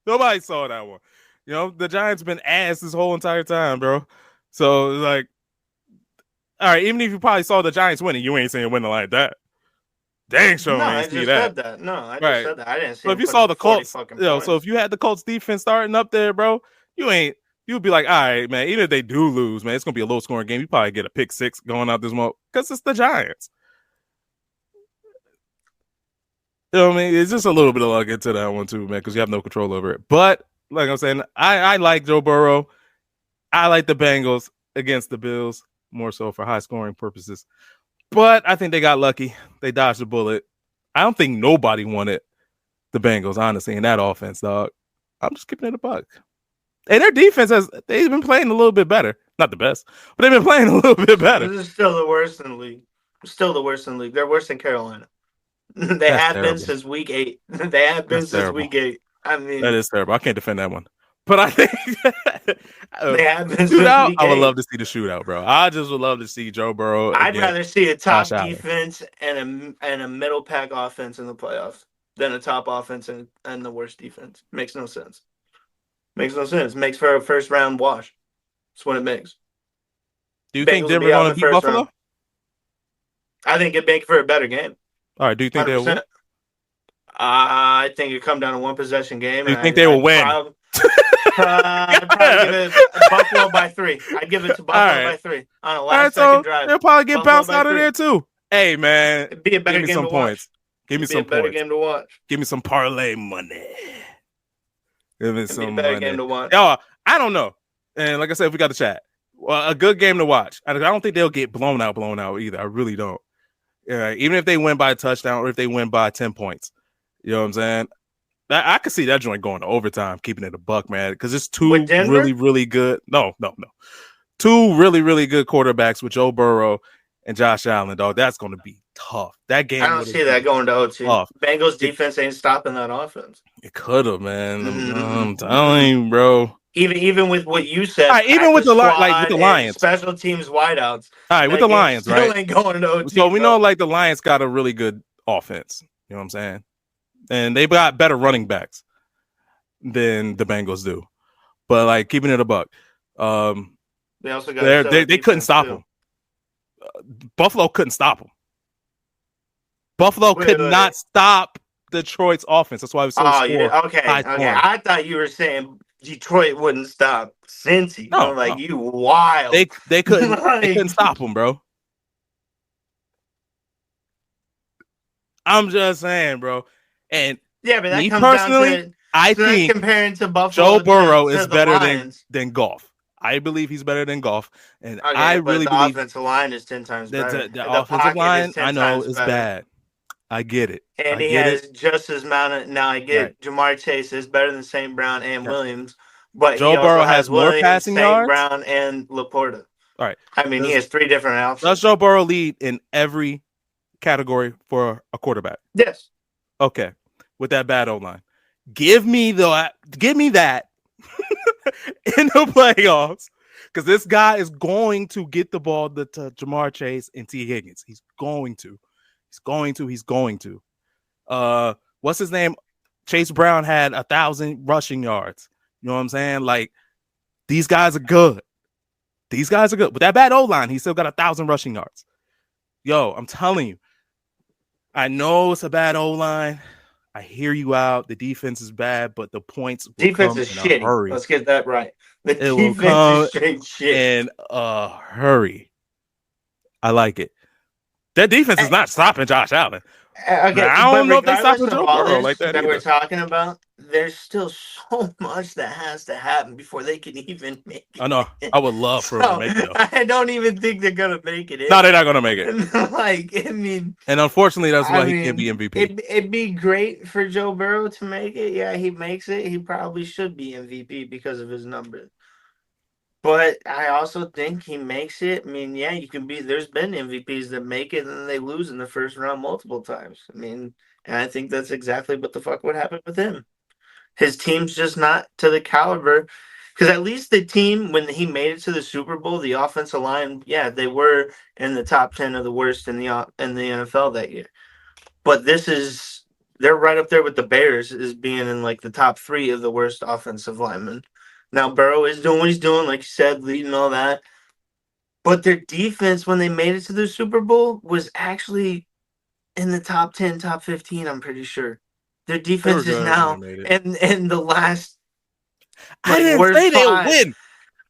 Nobody saw that one. You know, the Giants been ass this whole entire time, bro. So, like, all right, even if you probably saw the Giants winning, you ain't saying winning like that. Dang sure No, ain't I see just that. said that. No, I just Right. said that. I didn't see So him if you put saw up the 40 Colts, fucking you know, points. so if you had the Colts defense starting up there, bro, you'd be like, all right, man, even if they do lose, man, it's gonna be a low scoring game. You probably get a pick 6 going out this month because it's the Giants. You know what I mean? It's just a little bit of luck into that one too, man, because you have no control over it. But like I'm saying, I like Joe Burrow. I like the Bengals against the Bills more so for high scoring purposes. But I think they got lucky. They dodged the bullet. I don't think nobody wanted the Bengals, honestly, in that offense, dog. I'm just keeping it a buck. And their defense they've been playing a little bit better. Not the best, but they've been playing a little bit better. This is still the worst in the league. Still the worst in the league. They're worse than Carolina. They That's have terrible. been since week 8. They have been That's since terrible. week 8. I mean, that is terrible. I can't defend that one. But I think they have been since shootout. week 8. I would love to see the shootout, bro. I just would love to see Joe Burrow. I'd rather see a top Josh Allen. defense and a middle pack offense in the playoffs than a top offense and the worst defense. Makes no sense. Makes no sense. Makes for a first round wash. That's what it makes. Do you think Denver's going to beat Buffalo? Round. I think it'd make for a better game. All right. Do you think they'll win? I think it come down to one possession game. Do you think they will win? I'd probably give it Buffalo by 3. I'd give it to Buffalo by 3 on a last second drive. They'll probably get Buffalo bounced out of there too. Hey man, it'd be a better game to points. Watch. Give me some better points. Game to watch. Give me some parlay money. Give me some better money. Game to watch. Yo, I don't know. And like I said, if we got the chat, well, a good game to watch. I don't think they'll get blown out either. I really don't. Even if they win by a touchdown or if they win by 10 points, you know what I'm saying? I could see that joint going to overtime, keeping it a buck, man, because it's two really, really good. No. 2 really, really good quarterbacks with Joe Burrow and Josh Allen, dog. That's going to be tough. That I game don't would have see that been going to OT. tough. Bengals defense ain't stopping that offense. It could have, man. Mm-hmm. I'm telling you, bro. Even with what you All said, right, even with practice with squad the and Lions. special teams wideouts, All right, with that the game Lions, still right? ain't going to OT. So we bro. know like the Lions got a really good offense. You know what I'm saying? And they've got better running backs than the Bengals do. But like keeping it a buck, they also got they couldn't stop them. Buffalo couldn't stop them. Buffalo could not stop Detroit's offense. That's why it was so okay. I thought you were saying Detroit wouldn't stop Cincy. No, like you wild. They couldn't stop them, bro. I'm just saying, bro. And yeah, but that me comes personally, down to I think comparing to Buffalo, Joe Burrow is to better than Goff. I believe he's better than Goff, and I really believe the offensive line is 10 times better. The offensive line, I know, is better. Bad. I get it. And he has just as amount of. Now I get right. Jamar Chase is better than St. Brown and Williams, but Joe Burrow has more Williams, passing St. yards. Brown and Laporta. All right. I mean, he has 3 different outfits. Does Joe Burrow lead in every category for a quarterback? Yes. Okay. With that bad O-line. Give me that in the playoffs, because this guy is going to get the ball to Jamar Chase and T. Higgins. He's going to. What's his name? Chase Brown had 1,000 rushing yards. You know what I'm saying? Like, these guys are good. With that bad O-line, he still got 1,000 rushing yards. Yo, I'm telling you. I know it's a bad O-line. I hear you out. The defense is bad, but the points will come in a hurry. Let's get that right. The defense is straight shit. In a hurry. I like it. That defense is not stopping Josh Allen. Okay, now, I don't know if they stopping Joe Burrow like that we're talking about. There's still so much that has to happen before they can even make it. I know. I would love for them to make it, though. I don't even think they're going to make it. No, they're not going to make it. And unfortunately, that's why he can't be MVP. It'd be great for Joe Burrow to make it. Yeah, he makes it. He probably should be MVP because of his numbers. But I also think he makes it. I mean, yeah, you can be. There's been MVPs that make it and they lose in the first round multiple times. I mean, and I think that's exactly what the fuck would happen with him. His team's just not to the caliber. Because at least the team, when he made it to the Super Bowl, the offensive line, yeah, they were in the top 10 of the worst in the NFL that year. But they're right up there with the Bears as being in like the top 3 of the worst offensive linemen. Now, Burrow is doing what he's doing, like you said, leading all that. But their defense, when they made it to the Super Bowl, was actually in the top 10, top 15, I'm pretty sure. Their defense is now in the last. I didn't say they'll win.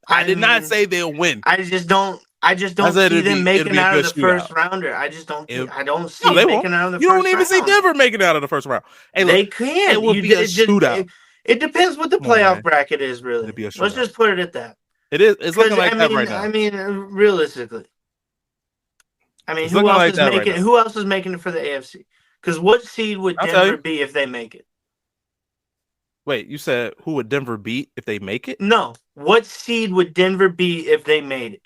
I did not say they'll win. I just don't see them making out of the first rounder. I just don't. I don't see them making out of the first round. You don't even see Denver making out of the first round. Hey, look, they can. It would be a shootout. It depends what the playoff bracket is, really. Let's just put it at that. It is. It's looking like that right now. I mean, realistically. I mean, who else is making it for the AFC? Because what seed would Denver be if they make it? Wait, you said who would Denver beat if they make it? No. What seed would Denver be if they made it?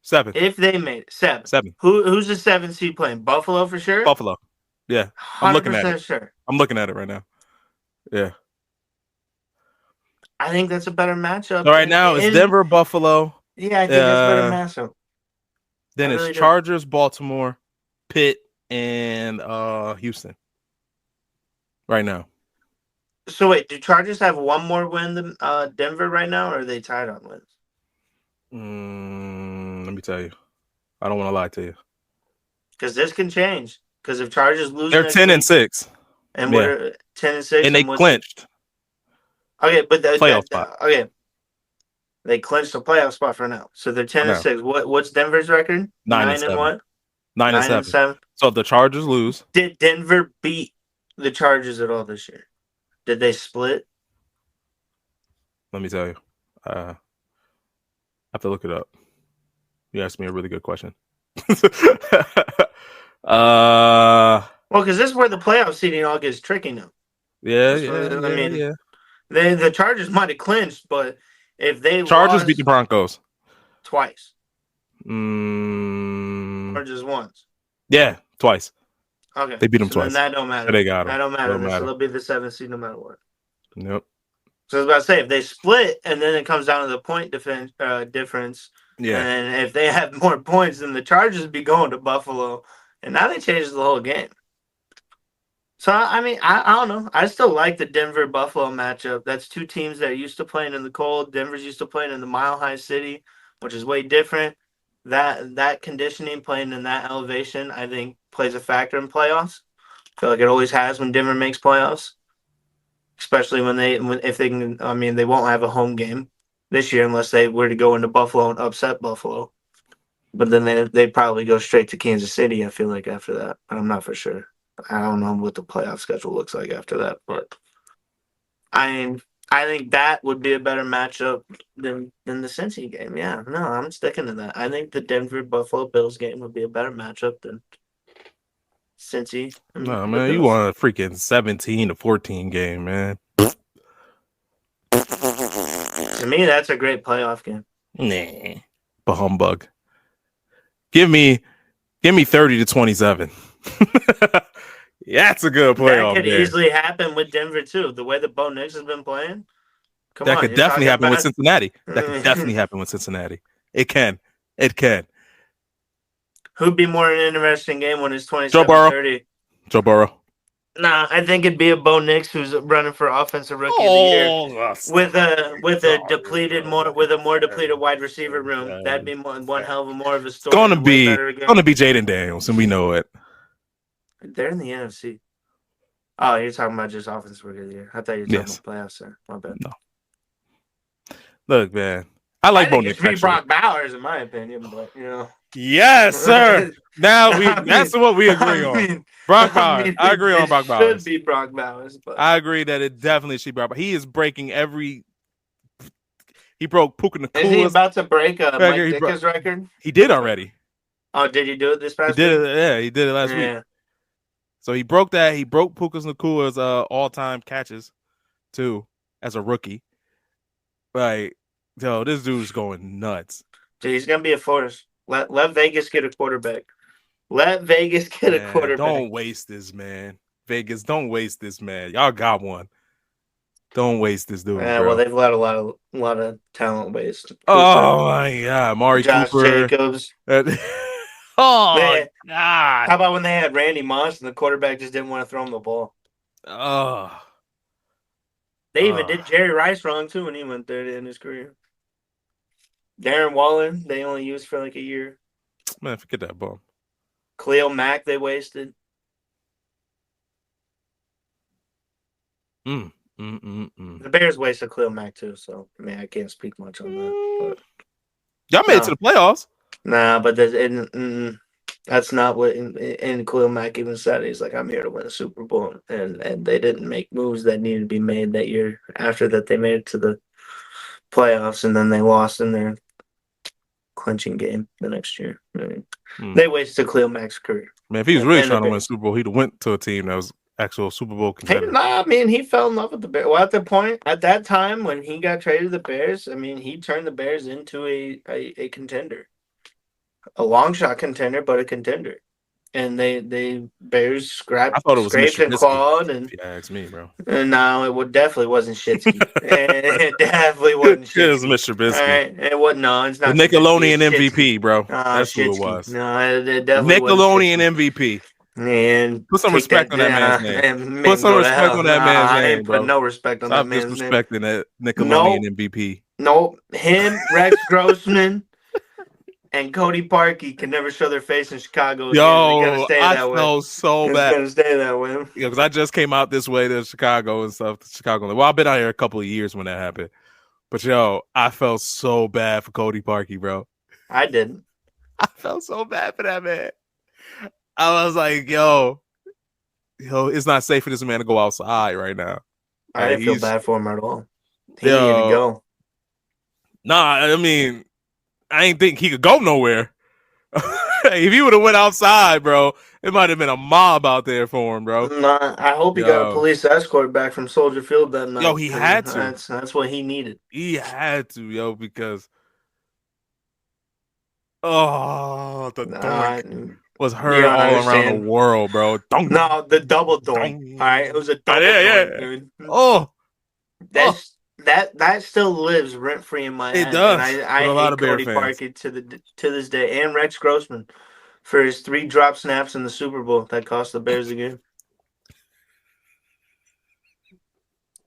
7. If they made it. 7. 7. Who's the 7 seed playing? Buffalo for sure? Buffalo. Yeah. I'm looking at it. Sure. I'm looking at it right now. Yeah. I think that's a better matchup. So right now it's Denver, Buffalo. Yeah, I think that's a better matchup. Then it's Chargers, Baltimore, Pitt, and Houston. Right now. So wait, do Chargers have one more win than Denver right now, or are they tied on wins? Let me tell you. I don't want to lie to you. Because this can change. Because if Chargers lose, they're 10-6, and we're 10-6, and they clinched. Okay, but playoff spot. Okay, they clinched the playoff spot for now. So they're 10-6. What's Denver's record? 9-7. 9-7. So if the Chargers lose, did Denver beat the Chargers at all this year? Did they split? Let me tell you. I have to look it up. You asked me a really good question. Well, because this is where the playoff seeding all gets tricky now. Yeah, the Chargers might have clinched, but if they Chargers beat the Broncos twice. I or just once? Yeah, twice. Okay, They beat them so then twice. that don't So matter. they got them. That don't matter. Don't So matter. they'll be the 7th seed no matter what. Yep. So I was about to say, if they split and then it comes down to the point difference, Yeah. and if they have more points, then the Chargers be going to Buffalo, and now they change the whole game. So I mean, I don't know. I still like the Denver Buffalo matchup. That's two teams that are used to playing in the cold. Denver's used to playing in the Mile High City, which is way different. That conditioning, playing in that elevation, I think plays a factor in playoffs. I feel like it always has when Denver makes playoffs, especially if they can. I mean, they won't have a home game this year unless they were to go into Buffalo and upset Buffalo. But then they'd probably go straight to Kansas City, I feel like, after that. I'm not for sure. I don't know what the playoff schedule looks like after that. But I mean, I think that would be a better matchup than the Cincy game. Yeah, no, I'm sticking to that. I think the Denver Buffalo Bills game would be a better matchup than Cincy and No, the man, you Bills. want a freaking 17-14 game, man. To me, that's a great playoff game. Nah. But humbug. Give me 30-27. That's a good That playoff could game. easily happen with Denver too. The way the Bo Nix has been playing. Come That on, could you're definitely talking happen with about Cincinnati. That could definitely happen with Cincinnati. It can. It can. who'd be more an interesting game when it's Joe Burrow. 27-30. Joe Burrow. Nah, I think it'd be a Bo Nix who's running for offensive rookie of the year with a more depleted wide receiver room. That'd be one hell of a more of a story and a way better game. Gonna be Jaden Daniels, and we know it. They're in the NFC. Oh, you're talking about just offensive rookie of the year. I thought you were talking about playoffs there. My bad. No. Look, man. I like Bo Nix. It should be Brock Bowers, in my opinion, but you know. Yes, sir. Now that's what we agree on. Brock Bowers. I agree on Brock Bowers. It should be Brock Bowers, but I agree that it definitely should be Brock. He is breaking every. He broke Puka Nakua's. Is he about to break Mike Dicker's record? He did already. Oh, did he do it this past week? Yeah, he did it last week. So he broke that. He broke Puka Nakua's all-time catches too as a rookie. Like, yo, this dude's going nuts. Dude, he's gonna be a force. Let Vegas get a quarterback. Let Vegas get a quarterback. Don't waste this, man. Vegas, don't waste this, man. Y'all got one. Don't waast this dude. Yeah, bro. Well, they've let a lot of talent waste. Cooper, oh my God, Amari Josh Cooper. Jacobs. God. How about when they had Randy Moss and the quarterback just didn't want to throw him the ball? They even did Jerry Rice wrong too when he went there to end his career. Darren Waller, they only used for like a year. Man, forget that bum. Khalil Mack, they wasted. The Bears wasted Khalil Mack too, so I mean I can't speak much on that. But y'all made it to the playoffs. Nah, but that's not what and Khalil Mack even said. He's like, I'm here to win a Super Bowl, and they didn't make moves that needed to be made that year. After that, they made it to the playoffs, and then they lost in their clinching game the next year. I mean, they wasted Khalil Mack's career. Man, if he was really trying to win a Super Bowl, he'd have went to a team that was actual Super Bowl contender. I mean, he fell in love with the Bears. Well, at that time when he got traded to the Bears, I mean, he turned the Bears into a contender, a long shot contender, but a contender. And they Bears scraped and clawed, and if you ask me, bro. And no, it definitely wasn't Shitsky. It definitely wasn't Shitsky. It was Mr. Trubisky. Right? It wasn't. No, it's not. The Nickelodeon MVP, bro. That's Shitsky. who it was. No, it definitely Nickelodeon MVP. And put some respect on that man's name. Put some respect on that man's name, bro. Put no respect on that man's name. Stop disrespecting that Nickelodeon MVP. Nope. Him, Rex Grossman, and Cody Parkey can never show their face in Chicago. Yo, I felt so bad. It's gonna stay that way. Yeah, because I just came out this way to Chicago and stuff. Well, I've been out here a couple of years when that happened. But yo, I felt so bad for Cody Parkey, bro. I didn't. I felt so bad for that man. I was like, yo, it's not safe for this man to go outside right now. I didn't feel bad for him at all. He needed to go. Nah, I mean, I didn't think he could go nowhere. If he would have went outside, bro, it might have been a mob out there for him, bro. Nah, I hope he got a police escort back from Soldier Field that night. Yo, he had to. That's what he needed. He had to, yo, because Oh, the Uh, doink was you heard don't all around the understand. world, bro. Donk, No, the double doink. All right, it donk. was a Oh, double yeah, doink, yeah. dude. Oh, oh, That still lives rent free in my it head, and does I with a lot hate of Bear Cody fans. Parkey to this day, and Rex Grossman for his 3 drop snaps in the Super Bowl that cost the Bears the game.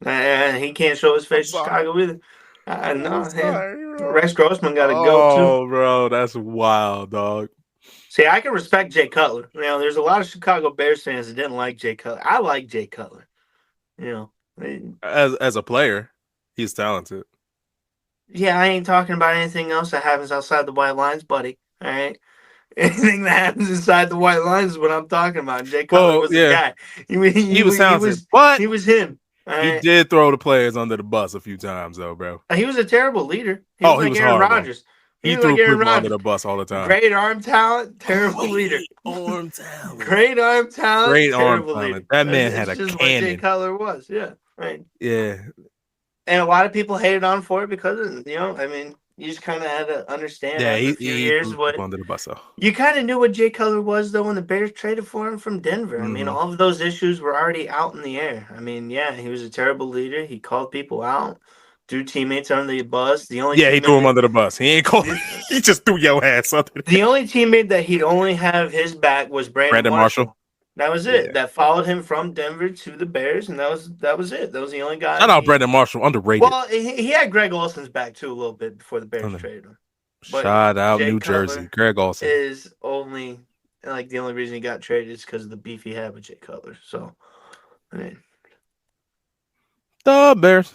And he can't show his I'm face in sorry. Chicago either. I'm No, him. sorry, bro. Rex Grossman got to go too. Oh, bro, that's wild, dog. See, I can respect Jay Cutler. There's a lot of Chicago Bears fans that didn't like Jay Cutler. I like Jay Cutler. You know, As a player, he's talented. yeah, I ain't talking about anything else that happens outside the white lines, buddy. All right. Anything that happens inside the white lines is what I'm talking about. Jay Cutler Well, was the yeah, guy. He, he, he was he talented, was but he was him. All he right. did throw the players under the bus a few times, though, bro. He was a terrible leader. He was Oh, he like was Aaron horrible. Rodgers. He He was like threw Aaron people under Rodgers. the bus all the time. Great arm talent, terrible leader. Great arm talent. Great arm talent, Great arm terrible leader. talent. That man It's had a just what Jay cannon. Cutler was. Yeah. Right. Yeah. And a lot of people hated on him for it because of, you just kind of had to understand Yeah, after he, a few he years threw people what under the bus, though. you kind of knew what Jay Cutler was though when the Bears traded for him from Denver. Mm-hmm. All of those issues were already out in the air. Yeah, he was a terrible leader. He called people out, threw teammates under the bus. The only Yeah, he threw teammate him under the bus. He ain't called. that He just threw your ass under there. the only teammate that he'd only have his back was Brandon Brandon Marshall. Marshall. That was it. Yeah. That followed him from Denver to the Bears, and that was it. That was the only guy Shout out he. Brandon Marshall. Underrated. Well, he had Greg Olson's back too a little bit before the Bears traded him. But Shout out Jay New Jersey. Cutler Greg Olson. is only like the only reason he got traded is because of the beef he had with Jay Cutler. So, I mean, The Bears.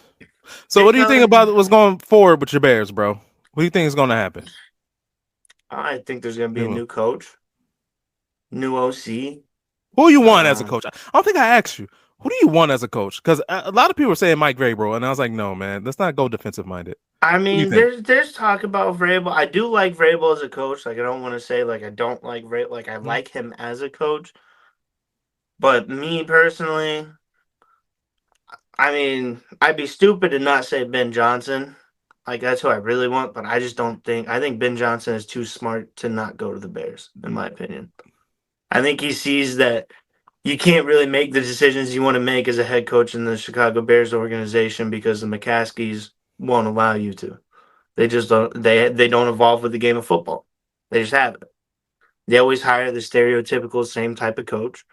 So, Jay what do you think Cutler, about what's going forward with your Bears, bro? What do you think is going to happen? I think there's going to be a new coach, new OC. Who you want as a coach? I don't think I asked you. Who do you want as a coach? Because a lot of people are saying Mike Vrabel, and I was like, no, man, let's not go defensive minded. There's talk about Vrabel. I do like Vrabel as a coach. Like, I don't want to say like I don't like Vrabel. Like, I like him as a coach. But me personally, I'd be stupid to not say Ben Johnson. Like, that's who I really want. But I just don't think. I think Ben Johnson is too smart to not go to the Bears, in my opinion. I think he sees that you can't really make the decisions you want to make as a head coach in the Chicago Bears organization because the McCaskies won't allow you to. They just don't. They don't evolve with the game of football. They just haven't. They always hire the stereotypical same type of coach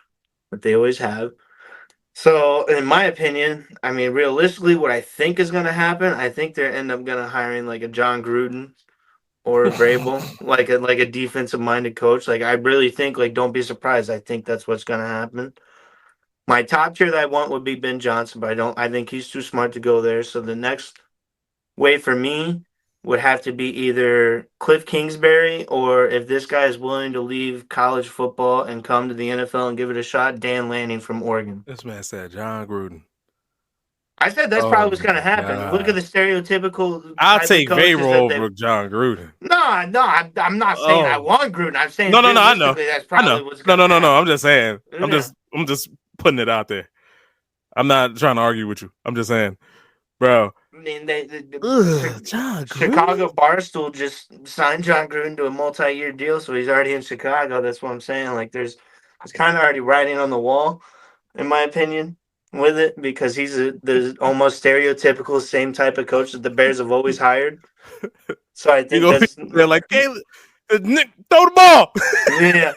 that they always have. So, in my opinion, realistically, what I think is going to happen, I think they end up going to hiring like a John Gruden or a Vrabel, like a defensive minded coach. Like, I really think, like, don't be surprised. I think that's what's going to happen. My top tier that I want would be Ben Johnson, but I think he's too smart to go there. So the next way for me would have to be either Cliff Kingsbury, or if this guy is willing to leave college football and come to the NFL and give it a shot, Dan Lanning from Oregon. This man said John Gruden. I said that's probably what's going to happen. Look at the stereotypical I'll type of take coaches Vrabel that they. over John Gruden. No, I'm not saying I want Gruden. I'm saying No, I know. realistically, that's probably what's No, going to happen. I'm just saying. Yeah. I'm just putting it out there. I'm not trying to argue with you. I'm just saying, bro. John Chicago Barstool just signed John Gruden to a multi-year deal, so he's already in Chicago. That's what I'm saying. Like, it's kind of already writing on the wall, in my opinion, with it, because he's the almost stereotypical same type of coach that the Bears have always hired. So I think that's they're like, hey, Nick, throw the ball. Yeah.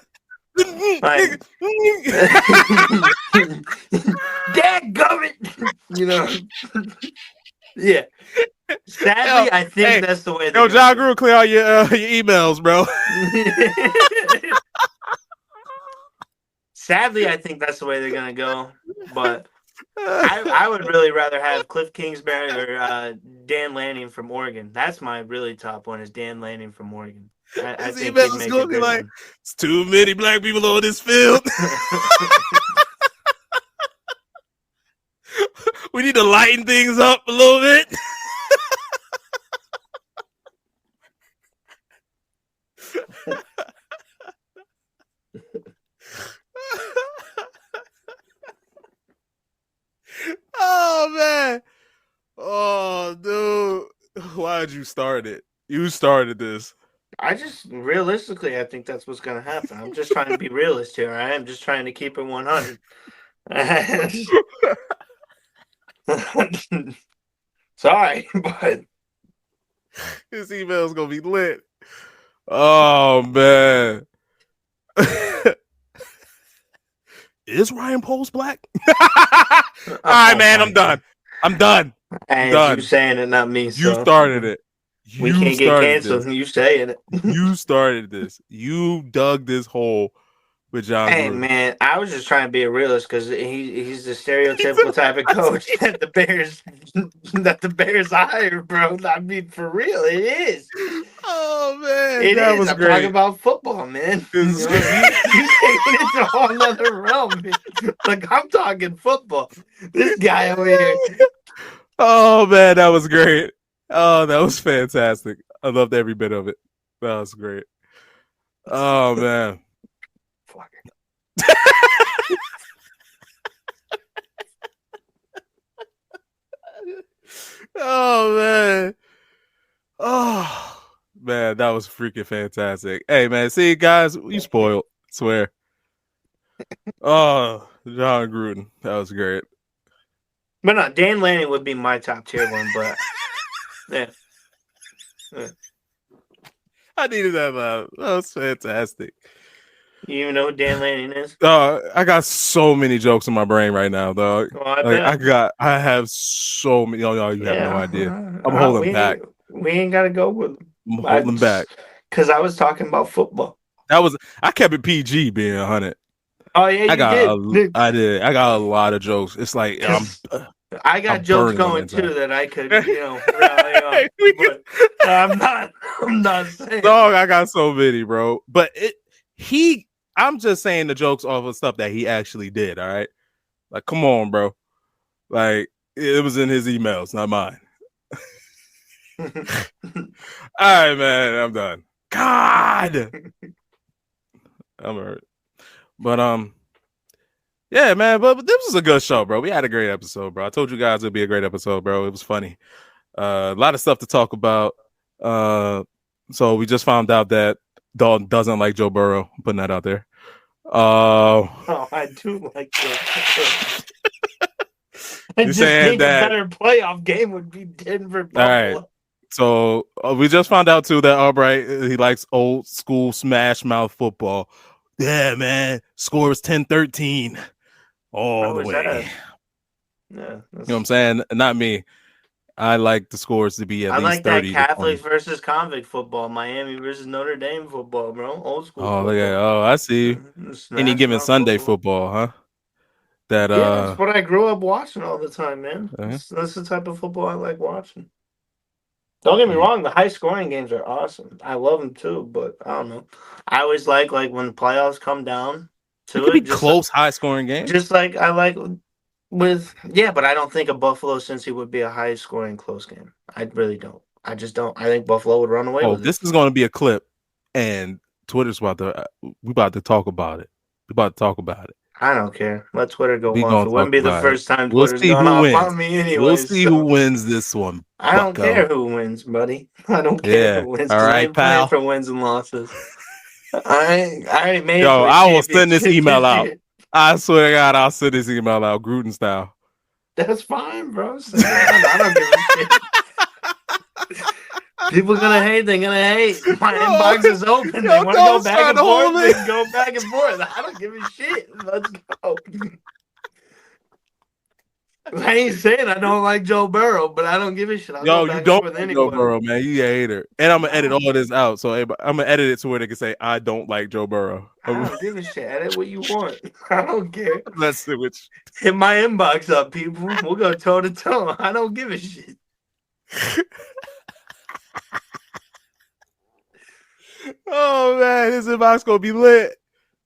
Dadgummit. Yeah. Sadly, I think that's the way. John Gruden, clear out your emails, bro. Sadly, I think that's the way they're gonna go. But I would really rather have Cliff Kingsbury or Dan Lanning from Oregon. That's my really top one. Is Dan Lanning from Oregon. I think he'd make a good one. It's too many black people on this field. We need to lighten things up a little bit. Oh, man. Oh, dude. Why'd you start it? You started this. I just realistically, I think that's what's gonna happen. I'm just trying to be realist here. I am just trying to keep it 100. Sorry, but His email's gonna be lit. Oh man. Is Ryan Poles black? All right, man, I'm done. I'm done. And it's you saying it, not me. You So started it. we You can't get started canceled. this. You saying it. You started this. You dug this hole with John Hey Gruden. man, I was just trying to be a realist because he's the stereotypical type of coach that the Bears hire, bro. I mean, for real, it is. Oh man, It that is. was I'm great. talking about football, man. You taking it to a whole nother realm. Man. Like I'm talking football. This guy over here. Oh man, that was great. Oh, that was fantastic. I loved every bit of it. That was great. Oh man. Oh man. Oh man, that was freaking fantastic. Hey man, see guys, you spoiled. I swear. Oh, John Gruden, that was great. But no, Dan Lanning would be my top tier one. But yeah. I needed that laugh. That was fantastic. You even know who Dan Lanning is? I got so many jokes in my brain right now, dog. Well, I bet. I have so many. Oh, you have no idea. I'm holding back. We ain't got to go with them. I'm holding back. Because I was talking about football. I kept it PG being 100. Oh, yeah, did. I did. I got a lot of jokes. It's like, I got jokes going too that I could, but I'm not saying. Dog, I got so many, bro. But I'm just saying the jokes off of stuff that he actually did. All right, like, come on, bro. Like, it was in his emails, not mine. All right, man, I'm done. God, I'm hurt. But yeah, man. But this was a good show, bro. We had a great episode, bro. I told you guys it'd be a great episode, bro. It was funny. A lot of stuff to talk about. So we just found out that Dalton doesn't like Joe Burrow. I'm putting that out there. Oh, I do like Joe Burrow. I just think a better playoff game would be Denver Buffalo. All right. So we just found out too that Albright, he likes old school smash mouth football. Yeah, man. Score is 10-13 all the way. Yeah, you know what I'm saying? Not me. I like the scores to be at least 30. I like that Catholic versus convict football, Miami versus Notre Dame football, bro. Old school. Oh, look at I see. Any given Sunday football, huh? That's what I grew up watching all the time, man. That's the type of football I like watching. Don't get me wrong, the high scoring games are awesome. I love them too, but I don't know. I always like when the playoffs come down to it. Could be close, high scoring games. Just like I like but I don't think a Buffalo Cincy would be a high scoring close game. I really don't. I just don't. I think Buffalo would run away with it. This is going to be a clip, and Twitter's we about to talk about it. We about to talk about it. I don't care. Let Twitter go off. It wouldn't be the first time Twitter's gone off on me anyway. We'll see who wins this one. I don't care who wins, buddy. I don't care who wins. All right, pal. For wins and losses. I made. Yo, I will send this email out. I swear to God, I'll send this email out, Gruden style. That's fine, bro. I don't give a shit. People gonna hate. They're gonna hate. My inbox is open. They want to go back and forth. They can go back and forth. I don't give a shit. Let's go. I ain't saying I don't like Joe Burrow, but I don't give a shit. Yo, you don't like Joe Burrow, man. You a hater. And I'm gonna edit all this out, so I'm gonna edit it to where they can say I don't like Joe Burrow. I don't give a shit. Edit what you want. I don't care. Let's see which. Hit my inbox up, people. We'll go toe to toe. I don't give a shit. Oh man, his inbox gonna be lit.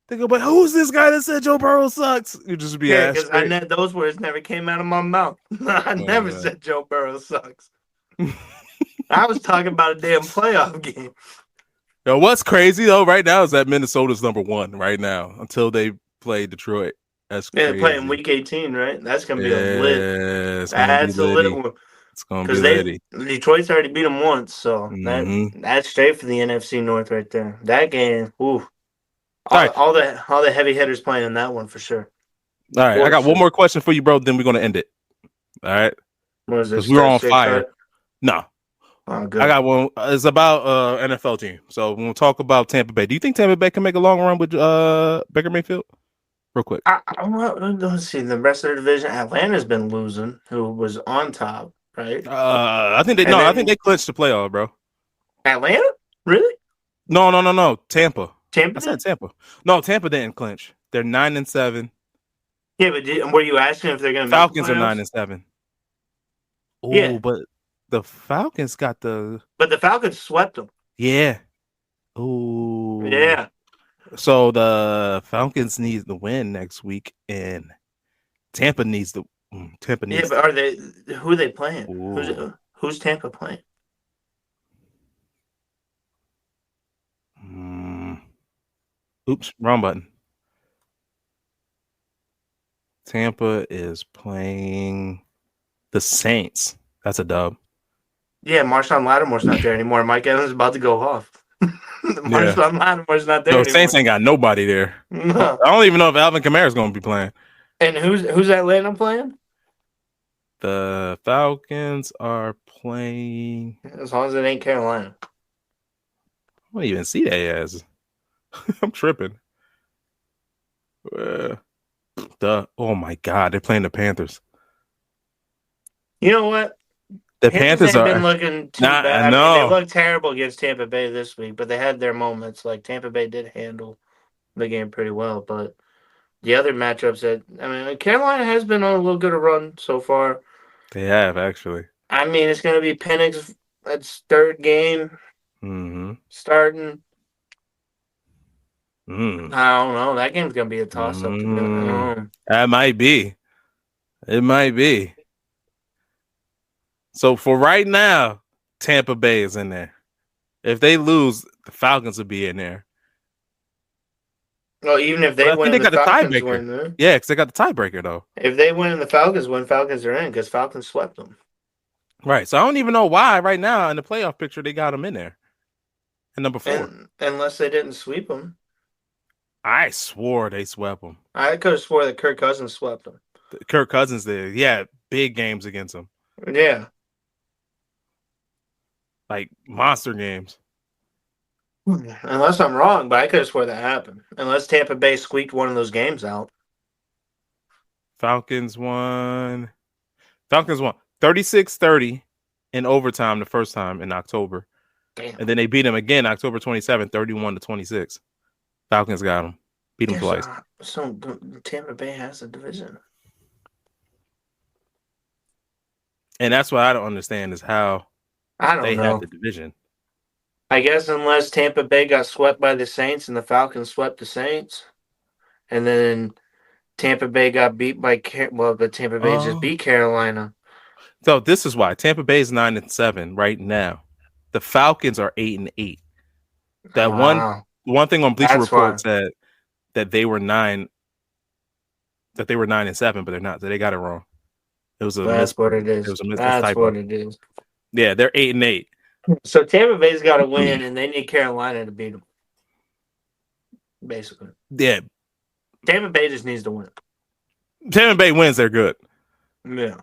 They go, but who's this guy that said Joe Burrow sucks? You just be because those words never came out of my mouth. I never said Joe Burrow sucks. I was talking about a damn playoff game. Yo, what's crazy though right now is that Minnesota's number 1 right now until they play Detroit. That's crazy. They're playing week 18, right? That's gonna be a lit. That's a lit one. It's gonna be because ready. Detroit's already beat them once, so Mm-hmm. that's straight for the NFC North right there. That game, ooh, All right, all the heavy hitters playing in that one for sure. all right. I For got one sure. more question for you, bro. Then we're gonna end it. All right, What is because this? we were The on straight fire. cut? No, Oh, I good. got one. It's about NFL team. So we'll talk about Tampa Bay. Do you think Tampa Bay can make a long run with Baker Mayfield? Real quick. Let's see. The rest of the division, Atlanta's been losing, who was on top, right? I think they And no. I think they then clinched the playoff, bro. Atlanta, really? No. Tampa. Tampa I said did? Tampa. No, Tampa didn't clinch. They're 9-7. Yeah, but were you asking if they're going to make the Falcons are playoffs? 9-7. Oh, Yeah, but the Falcons got the but the Falcons swept them. yeah. Ooh. Yeah, So the Falcons need the win next week, and Tampa needs the Tampa yeah, needs but the. are they? Who are they playing? Ooh. Who's Tampa playing? Mm. Oops, wrong button. Tampa is playing the Saints. That's a dub. Yeah, Marshawn Lattimore's not there anymore. Mike Evans is about to go off. Yeah. Marshawn Lattimore's not there Yo, Saints anymore. ain't got nobody there. I No. don't even know if Alvin Kamara is going to be playing. And who's Atlanta playing? The Falcons are playing. As long as it ain't Carolina. I don't even see that as. I'm tripping. Uh, oh my god, they're playing the Panthers. You know what? The Panthers Panthers ain't been are looking too not. bad. I mean, they No, looked terrible against Tampa Bay this week, but they had their moments. Like Tampa Bay did handle the game pretty well, but the other matchups that I mean, Carolina has been on a little good a run so far. they have actually. I mean, it's going to be Penix. That's third game Mm-hmm. starting. Mm. I don't know. That game's going to be a toss up. To be Mm. honest. That might be. It might be. So for right now, Tampa Bay is in there. If they lose, the Falcons will be in there. Well, even if But they I think win they and the got the Falcons tiebreaker. win, huh? Yeah, because they got the tiebreaker though. If they win and the Falcons win, Falcons are in because Falcons swept them. Right. So I don't even know why right now in the playoff picture they got them in there. And number 4. And unless they didn't sweep them, I swore they swept them. I could have swore that Kirk Cousins swept them. Kirk Cousins did. Yeah, big games against them. Yeah. Like monster games. Unless I'm wrong, but I could have swore that happened. Unless Tampa Bay squeaked one of those games out. Falcons won. Falcons won 36-30 in overtime the first time in October. Damn. And then they beat them again October 27th, 31-26. Falcons got them. Beat them twice. So Tampa Bay has a division. And that's what I don't understand is how I don't they know. have the division. I guess unless Tampa Bay got swept by the Saints and the Falcons swept the Saints, and then Tampa Bay got beat by but Tampa Bay just beat Carolina. So this is why Tampa Bay is 9-7 right now. The Falcons are 8-8. That Wow. one thing on Bleacher That's Report why. said that they were 9 that they were 9-7, but they're not. They got it wrong. It was a That's what it It is. was a That's typo. what it is. Yeah, they're 8-8. So Tampa Bay's got to win, and they need Carolina to beat them. Basically, Yeah, Tampa Bay just needs to win. Tampa Bay wins, they're good. Yeah.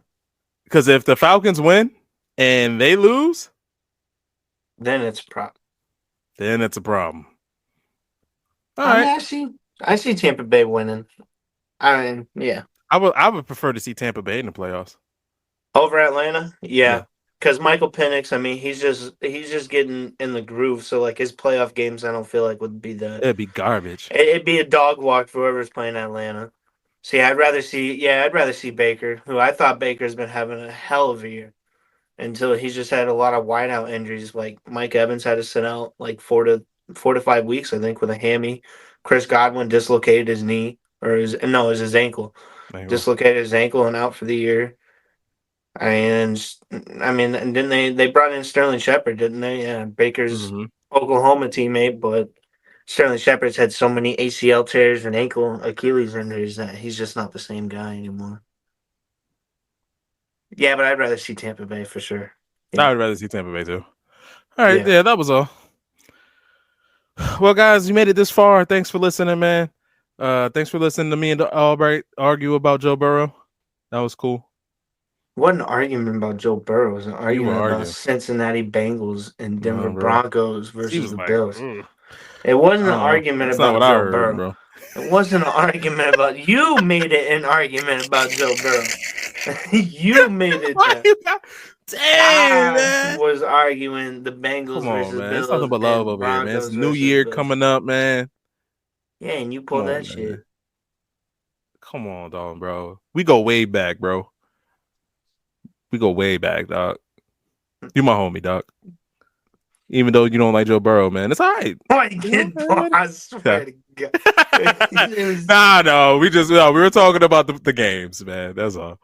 Because if the Falcons win and they lose, Then it's a problem. then it's a problem. All I right. mean, I see Tampa Bay winning. I mean, yeah. I would prefer to see Tampa Bay in the playoffs. Over Atlanta, Yeah. yeah. Because Michael Penix, I mean, he's just getting in the groove. So like his playoff games, I don't feel like would be that. It'd be garbage. It'd be a dog walk for whoever's playing Atlanta. See, I'd rather see Baker, who I thought Baker's been having a hell of a year until he's just had a lot of wideout injuries. Like Mike Evans had to sit out like 4 to 5 weeks, I think, with a hammy. Chris Godwin dislocated his knee, it was his ankle. Dislocated his ankle and out for the year. And and then they brought in Sterling Shepard, didn't they? Yeah, Baker's Oklahoma teammate, but Sterling Shepard's had so many ACL tears and ankle Achilles injuries that he's just not the same guy anymore. Yeah, but I'd rather see Tampa Bay for sure. I Yeah. would rather see Tampa Bay too. All right, Yeah. yeah, that was all. Well, guys, you made it this far. Thanks for listening, man. Thanks for listening to me and Albright argue about Joe Burrow. That was cool. What an argument about Joe Burrow. It was an You were argument about arguing, Cincinnati Bengals and Denver bro. Broncos He versus was the like, Bills. ugh. It wasn't I an don't know. argument That's not about what I Joe heard, Burrow. bro. It wasn't an argument about you made it an argument about Joe Burrow. You made it Why that. you got? Dang, I man. was arguing the Bengals Come on, versus man. It's nothing Bills but love and over here, man. It's Broncos New versus Year Bills. coming up, man. Yeah, and you Come pulled on, that shit. man. Come on, dog, bro. We go way back, bro. We go way back, dog. You my homie, dog. Even though you don't like Joe Burrow, man, it's all right. I swear to God. It was... No, we were talking about the games, man. That's all.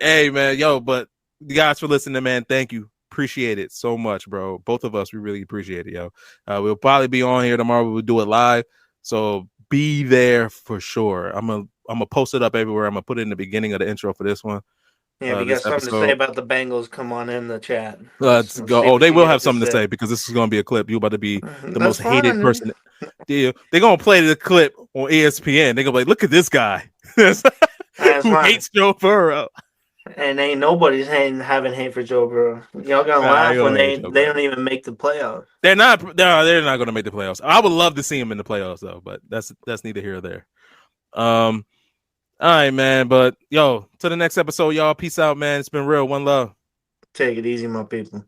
Hey, man, but you guys for listening, man. Thank you. Appreciate it so much, bro. Both of us, we really appreciate it, yo. We'll probably be on here tomorrow. We'll do it live, so be there for sure. I'm gonna post it up everywhere. I'm gonna put it in the beginning of the intro for this one. Yeah, if you got This something to say episode. about the Bengals, come on in the chat. Let's Let's go. see Oh, what they you will got have to something to say. say because this is going to be a clip. You're about to be the That's most hated fine. person. They're going to play the clip on ESPN. They're going to be like, look at this guy That's who fine. hates Joe Burrow. And ain't nobody's having hate for Joe Burrow. Y'all gonna laugh when they don't even make the playoffs. They're not going to make the playoffs. I would love to see them in the playoffs though, but that's neither here or there. All right, man. But to the next episode, y'all. Peace out, man. It's been real. One love. Take it easy, my people.